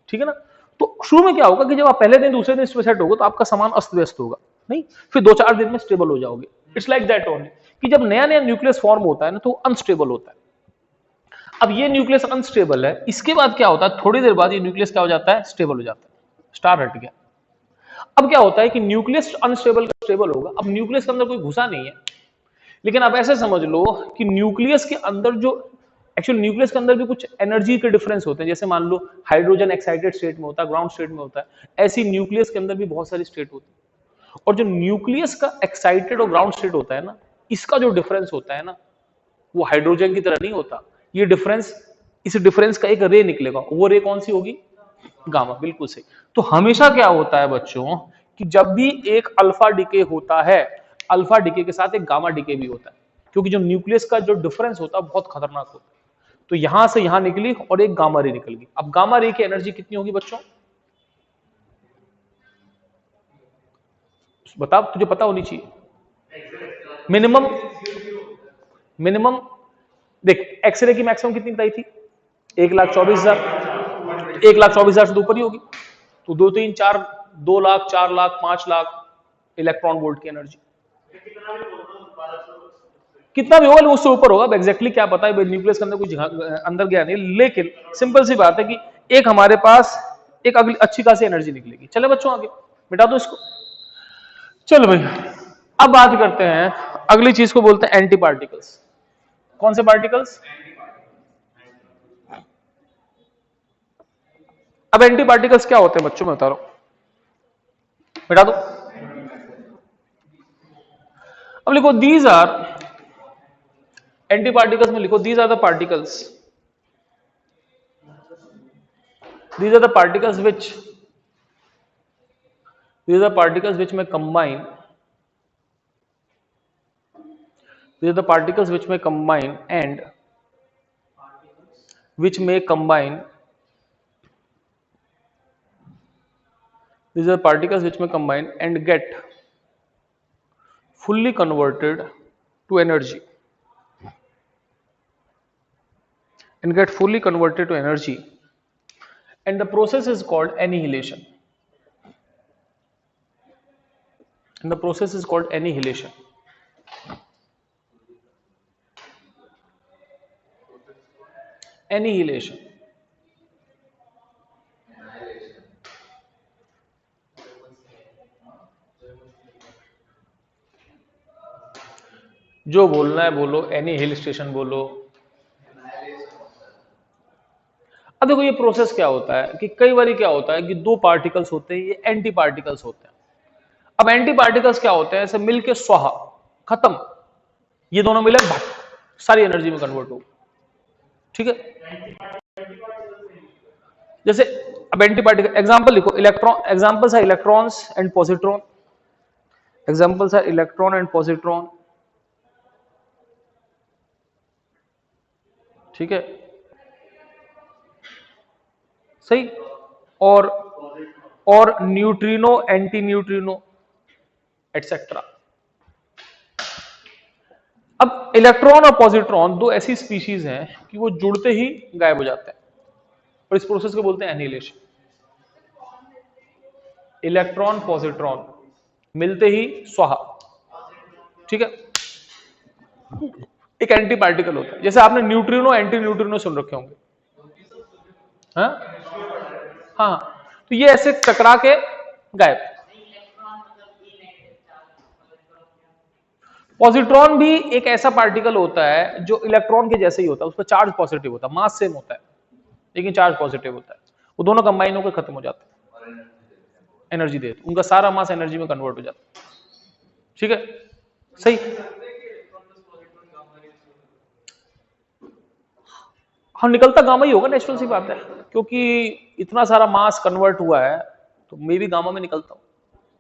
ठीक है ना, तो शुरू में क्या होगा कि जब आप पहले दिन दूसरे दिन इसमें सेट होगा तो आपका सामान अस्त व्यस्त होगा, नहीं, फिर 2-4 दिन में स्टेबल हो जाओगे। इट्स लाइक दैट ओनली, कि जब नया नया न्यूक्लियस फॉर्म होता है ना, तो अनस्टेबल होता है। अब ये न्यूक्लियस अनस्टेबल है, इसके बाद क्या होता है, थोड़ी देर बाद ये न्यूक्लियस क्या हो जाता है, स्टेबल हो जाता है, स्टार हट गया। अब क्या होता है कि न्यूक्लियस अनस्टेबल का स्टेबल होगा। अब न्यूक्लियस के अंदर कोई घुसा नहीं है, लेकिन आप ऐसे समझ लो कि न्यूक्लियस के अंदर जो एक्चुअल न्यूक्लियस के अंदर भी कुछ एनर्जी के डिफरेंस होते हैं। जैसे मान लो हाइड्रोजन एक्साइटेड स्टेट में होता है, ग्राउंड स्टेट में होता है, ऐसी न्यूक्लियस के अंदर भी बहुत सारी स्टेट होती है। और जो न्यूक्लियस का एक्साइटेड और ग्राउंड स्टेट होता है ना, इसका जो डिफरेंस होता है ना, वो हाइड्रोजन की तरह नहीं होता। ये डिफरेंस, इस डिफरेंस का एक रे निकलेगा, वो रे कौन सी होगी, गामा, बिल्कुल सही। तो हमेशा क्या होता है बच्चों कि जब भी एक अल्फा डिके होता है, अल्फा डिके के साथ एक गामा डिके भी होता है, क्योंकि जो न्यूक्लियस का जो डिफरेंस होता है बहुत खतरनाक होता है। तो यहां से यहां निकली और एक गामा रे निकल गई। अब गामा रे की एनर्जी कितनी होगी बच्चों, बता, तुझे पता होनी चाहिए। मिनिमम, मिनिमम देख, एक्सरे की मैक्सिमम कितनी बताई थी, 1,24,000, 1,24,000 से तो ऊपर ही होगी। तो 2, 3, 4, 2 लाख, 4 लाख, 5 लाख इलेक्ट्रॉन वोल्ट की एनर्जी, कितना भी होगा उससे ऊपर होगा। एग्जैक्टली क्या पता है, न्यूक्लियस के अंदर कुछ अंदर गया नहीं, लेकिन सिंपल सी बात है कि एक हमारे पास एक अगली अच्छी खासी एनर्जी निकलेगी। चले बच्चों आगे, मिटा दो इसको। चलो भाई, अब बात करते हैं अगली चीज को, बोलते हैं एंटी पार्टिकल्स। कौन से पार्टिकल्स, अब एंटी पार्टिकल्स क्या होते हैं बच्चों, मैं बता रहा हूं, मिटा दो। अब लिखो दीज आर, एंटी पार्टिकल्स में लिखो these are the particles, these are the particles which, these are the particles which may combine, these are the particles which may combine and which may combine, these are particles which may combine and get fully converted to energy, and get fully converted to energy, and the process is called annihilation, and the process is called annihilation. Annihilation, जो बोलना है बोलो, any hill station बोलो। अब देखो ये process क्या होता है कि कई बार क्या होता है कि 2 पार्टिकल्स होते हैं, ये एंटी पार्टिकल्स होते हैं। अब एंटी पार्टिकल्स क्या होते हैं, ऐसे मिलके स्वाहा, खत्म, ये दोनों मिले भट, सारी एनर्जी में कन्वर्ट हो, ठीक है। जैसे अब एंटी पार्टिकल एग्जांपल लिखो, electron, examples are electrons and positron, examples are electron and positron, ठीक है, सही। और न्यूट्रिनो, एंटी न्यूट्रिनो, एटसेट्रा। अब इलेक्ट्रॉन और पॉजिट्रॉन दो ऐसी स्पीशीज हैं कि वो जुड़ते ही गायब हो जाते हैं और इस प्रोसेस को बोलते हैं एनिहिलेशन। इलेक्ट्रॉन पॉजिट्रॉन मिलते ही स्वाहा, ठीक है। एक एंटी पार्टिकल होता है, जैसे आपने न्यूट्रिनो एंटी न्यूट्रिनो सुन रखे होंगे, हाँ, तो ये ऐसे टकरा के गायब। पॉजिट्रॉन भी एक ऐसा पार्टिकल होता है जो इलेक्ट्रॉन के जैसे ही होता है, उसका चार्ज पॉजिटिव होता है, मास सेम होता है लेकिन चार्ज पॉजिटिव होता है। वो दोनों कंबाइन होकर खत्म हो जाते हैं, एनर्जी देते, उनका सारा मास एनर्जी में कन्वर्ट हो जाता है, ठीक है, सही। हाँ, निकलता गामा ही होगा, नेचुरल सी बात है, क्योंकि इतना सारा मास कन्वर्ट हुआ है तो मैं भी गामा में निकलता हूं।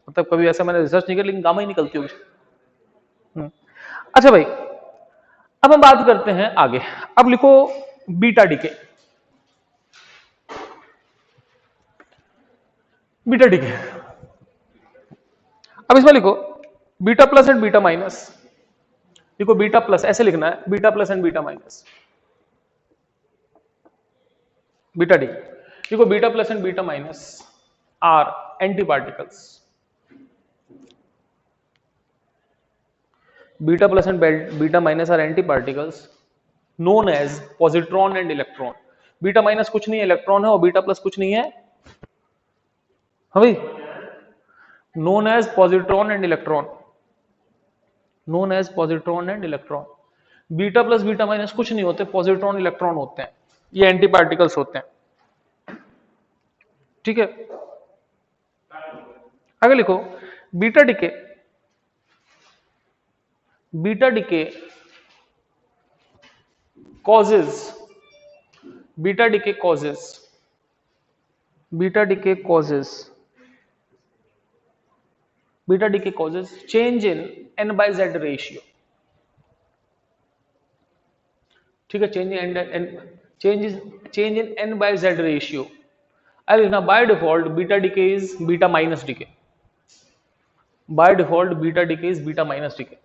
मतलब कभी ऐसा मैंने रिसर्च नहीं किया लेकिन गामा ही निकलती होगी। अच्छा भाई, अब हम बात करते हैं आगे। अब लिखो बीटा डीके। बीटा डीके, अब इसमें लिखो beta plus and beta minus. लिखो बीटा प्लस, ऐसे लिखना है, beta plus and beta minus, beta D. देखो beta plus and beta minus are anti particles. Beta plus and beta minus are anti particles known as positron and electron. Beta minus कुछ नहीं है, electron है, और beta plus कुछ नहीं है, हाँ भाई, known as positron and electron, known as positron and electron. Beta plus beta minus कुछ नहीं होते, पॉजिट्रॉन इलेक्ट्रॉन होते हैं, ये एंटी पार्टिकल्स होते हैं, ठीक है। आगे लिखो beta decay. Beta decay causes, beta decay causes, beta decay causes, beta decay causes change in n by z ratio, ठीक है, change in n by z ratio। अब लिखना by default beta decay is beta minus decay, by default beta decay is beta minus decay।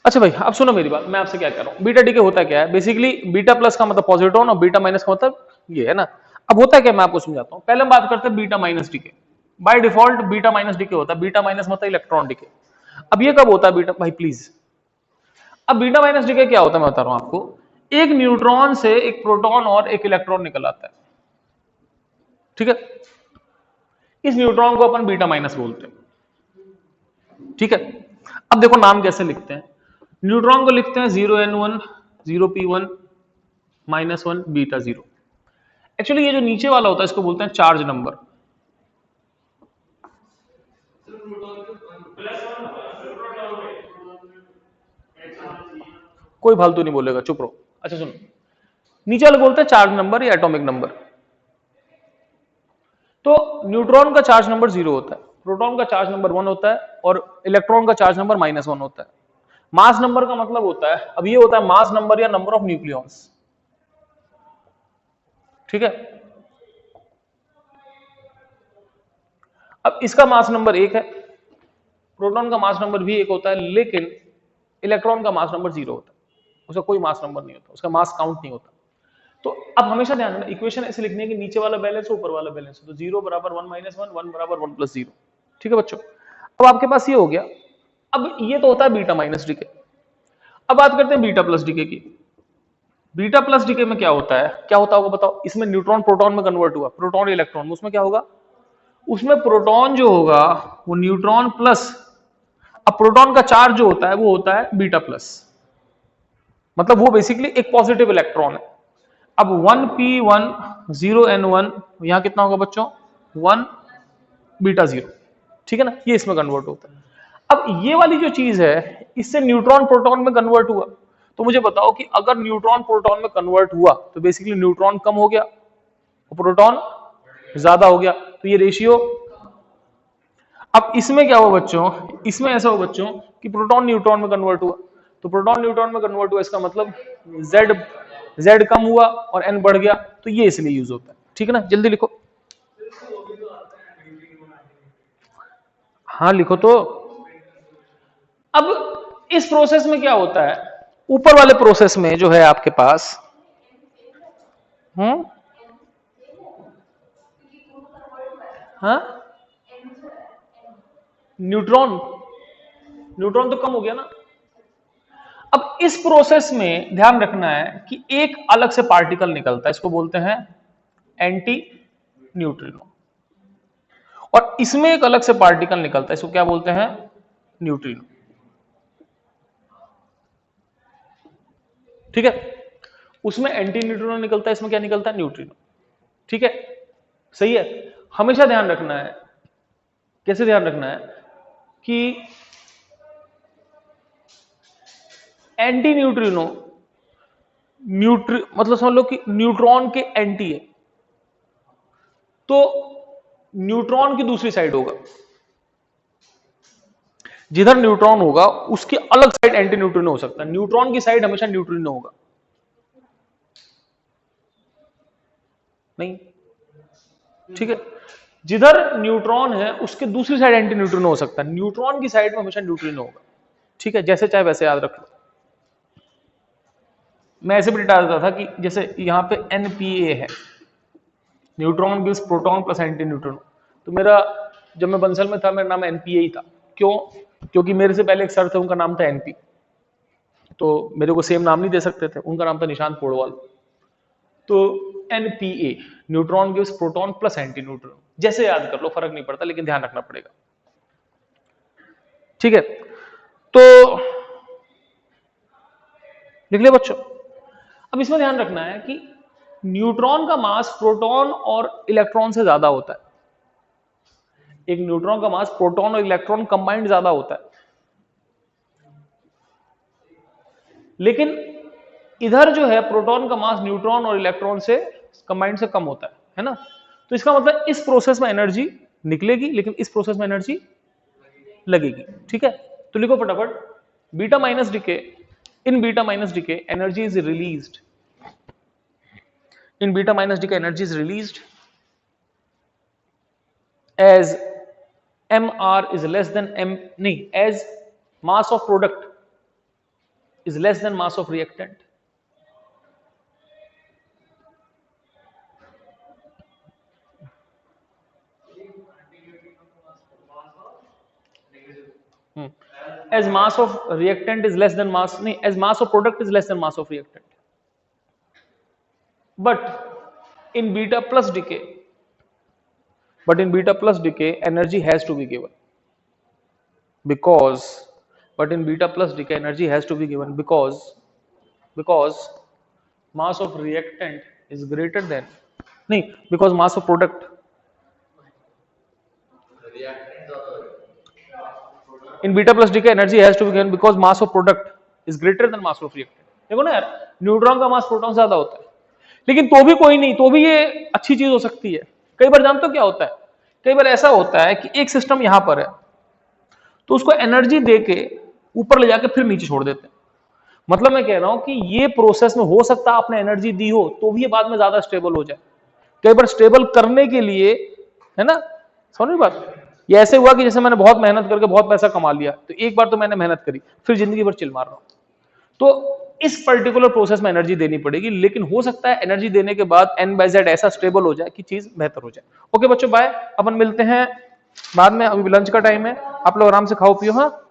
अच्छा भाई, अब सुनो मेरी बात, मैं आपसे क्या कह रहा हूं। बीटा डीके होता क्या है, बेसिकली बीटा प्लस का मतलब पॉजिट्रॉन और बीटा माइनस का मतलब ये है ना। अब होता क्या, मैं आपको समझाता हूं। पहले हम बात करते हैं beta minus decay. By default beta minus decay होता है, बीटा माइनस मतलब इलेक्ट्रॉन डीके। अब ये कब होता है बीटा, भाई प्लीज, अब बीटा माइनस डीके क्या होता है मैं बता रहा हूं आपको। एक न्यूट्रॉन से एक प्रोटॉन और एक इलेक्ट्रॉन निकल आता है, ठीक है, इस न्यूट्रॉन को अपन बीटा माइनस बोलते हैं, ठीक है। अब देखो नाम कैसे लिखते हैं, न्यूट्रॉन को लिखते हैं 0n1 0p1 -1 बीटा 0। एक्चुअली ये जो नीचे वाला होता है इसको बोलते हैं चार्ज नंबर। कोई फालतू नहीं बोलेगा, चुप रहो। अच्छा सुनो, नीचे वाले बोलते हैं चार्ज नंबर या एटॉमिक नंबर। तो न्यूट्रॉन का चार्ज नंबर 0 होता है, प्रोटॉन का चार्ज नंबर 1 होता है और इलेक्ट्रॉन का चार्ज नंबर -1 होता है। मास नंबर का मतलब होता है, अब ये होता है मास नंबर या नंबर ऑफ न्यूक्लियॉन्स, ठीक है। अब इसका मास नंबर 1 है, प्रोटॉन का मास नंबर भी 1 होता है, लेकिन इलेक्ट्रॉन का मास नंबर 0 होता है, उसका कोई मास नंबर नहीं होता, उसका मास काउंट नहीं होता। तो अब हमेशा ध्यान रखना, इक्वेशन ऐसे लिखने की नीचे वाला बैलेंस ऊपर वाला बैलेंस, तो 0 बराबर 1 - 1, 1 बराबर 1 + 0, ठीक है बच्चों। अब आपके पास ये हो गया। अब ये तो होता है बीटा माइनस डीके। अब बात करते हैं बीटा प्लस डीके की। बीटा प्लस डीके में क्या होता है, क्या होता होगा बताओ। इसमें न्यूट्रॉन प्रोटॉन में कन्वर्ट हुआ, प्रोटॉन इलेक्ट्रॉन में, उसमें क्या होगा, उसमें प्रोटॉन जो होगा वो न्यूट्रॉन प्लस, अब प्रोटॉन का चार्ज जो होता है वो होता है बीटा प्लस, मतलब वो बेसिकली एक पॉजिटिव इलेक्ट्रॉन है। अब 1p1 0n1 यहां कितना होगा बच्चों, 1 बीटा 0, ठीक है ना, ये इसमें कन्वर्ट होता है। अब ये वाली जो चीज है, इससे न्यूट्रॉन प्रोटॉन में कन्वर्ट हुआ, तो मुझे बताओ कि अगर न्यूट्रॉन प्रोटॉन में कन्वर्ट हुआ तो बेसिकली न्यूट्रॉन कम हो गया और प्रोटॉन ज्यादा हो गया, तो ये रेशियो। अब इसमें क्या हुआ बच्चों, इसमें ऐसा हुआ बच्चों कि प्रोटॉन न्यूट्रॉन में कन्वर्ट हुआ, तो प्रोटॉन न्यूट्रॉन में कन्वर्ट हुआ, इसका मतलब Z कम हुआ और N बढ़ गया, तो ये इसलिए यूज होता है, ठीक है ना। जल्दी लिखो, हाँ लिखो तो। अब इस प्रोसेस में क्या होता है, ऊपर वाले प्रोसेस में जो है आपके पास हाँ न्यूट्रॉन, न्यूट्रॉन तो कम हो गया ना। अब इस प्रोसेस में ध्यान रखना है कि एक अलग से पार्टिकल निकलता है, इसको बोलते हैं एंटी न्यूट्रिनो, और इसमें एक अलग से पार्टिकल निकलता है, इसको क्या बोलते हैं, न्यूट्रिनो। ठीक है, उसमें एंटी न्यूट्रिनो निकलता है, इसमें क्या निकलता है, न्यूट्रिनो। ठीक है, सही है। हमेशा ध्यान रखना है, कैसे ध्यान रखना है कि एंटी न्यूट्रिनो मतलब समझ लो कि न्यूट्रॉन के एंटी है, तो न्यूट्रॉन की दूसरी साइड होगा, जिधर न्यूट्रॉन होगा उसकी अलग साइड एंटी न्यूट्रिनो हो सकता है, न्यूट्रॉन की साइड हमेशा न्यूट्रिनो होगा। नहीं, ठीक है, जिधर न्यूट्रॉन है उसके दूसरी साइड एंटी न्यूट्रिनो हो सकता है, न्यूट्रॉन की साइड में हमेशा न्यूट्रिनो होगा। ठीक है, जैसे चाहे वैसे याद रख लो। मैं ऐसे भी डाल देता था कि जैसे यहां पे NPA है, neutron gives proton plus anti neutrino, तो मेरा जब मैं बंसल में था मेरा नाम NPA ही था। क्यों? क्योंकि मेरे से पहले एक सर थे, उनका नाम था NP, तो मेरे को सेम नाम नहीं दे सकते थे, उनका नाम था निशांत पोड़वाल। तो NPA, neutron gives proton plus anti neutrino, जैसे याद कर लो, फर्क नहीं पड़ता, लेकिन ध्यान रखना पड़ेगा। ठीक है, तो लिख लिया बच्चों। अब इसमें ध्यान रखना है कि न्यूट्रॉन का मास प्रोटॉन और इलेक्ट्रॉन से ज्यादा होता है। एक न्यूट्रॉन का मास प्रोटॉन और इलेक्ट्रॉन कंबाइंड ज्यादा होता है, लेकिन इधर जो है प्रोटॉन का मास न्यूट्रॉन और इलेक्ट्रॉन से कंबाइंड से कम होता है ना। तो इसका मतलब इस प्रोसेस में एनर्जी निकलेगी, लेकिन इस प्रोसेस में एनर्जी लगेगी। ठीक है, तो लिखो फटाफट, beta minus decay, in beta minus decay energy is released, in beta minus decay energy is released as mr is less than as mass of product is less than mass of reactant. As mass of reactant is less than mass, as mass of product is less than mass of reactant. But in beta plus decay, energy has to be given because mass of reactant is greater than, because mass of product, in beta plus decay energy has to be given because mass of product is greater than mass of reactant. देखो ना यार, neutron का मास proton से ज्यादा होता है, लेकिन तो भी कोई नहीं, तो भी ये अच्छी चीज हो सकती है। कई बार जानते हो क्या होता है, कई बार ऐसा होता है कि एक सिस्टम यहां पर है, तो उसको एनर्जी देके ऊपर ले जाके फिर नीचे छोड़ देते हैं। मतलब मैं कह रहा हूं कि ये प्रोसेस में हो सकता है आपने एनर्जी दी हो तो भी ये बाद में ज्यादा स्टेबल हो जाए। कई बार स्टेबल करने के लिए, है ना, समझ रही बात। ये ऐसे हुआ कि जैसे मैंने बहुत मेहनत करके बहुत पैसा कमा लिया, तो एक बार तो मैंने मेहनत करी, फिर जिंदगी भर चिल मार रहा हूं, तो इस पर्टिकुलर प्रोसेस में एनर्जी देनी पड़ेगी, लेकिन हो सकता है एनर्जी देने के बाद N/Z ऐसा स्टेबल हो जाए कि चीज बेहतर हो जाए। ओके बच्चों, बाय, अपन मिलते हैं बाद में, अभी लंच का टाइम है, आप लोग आराम से खाओ पियो। हाँ।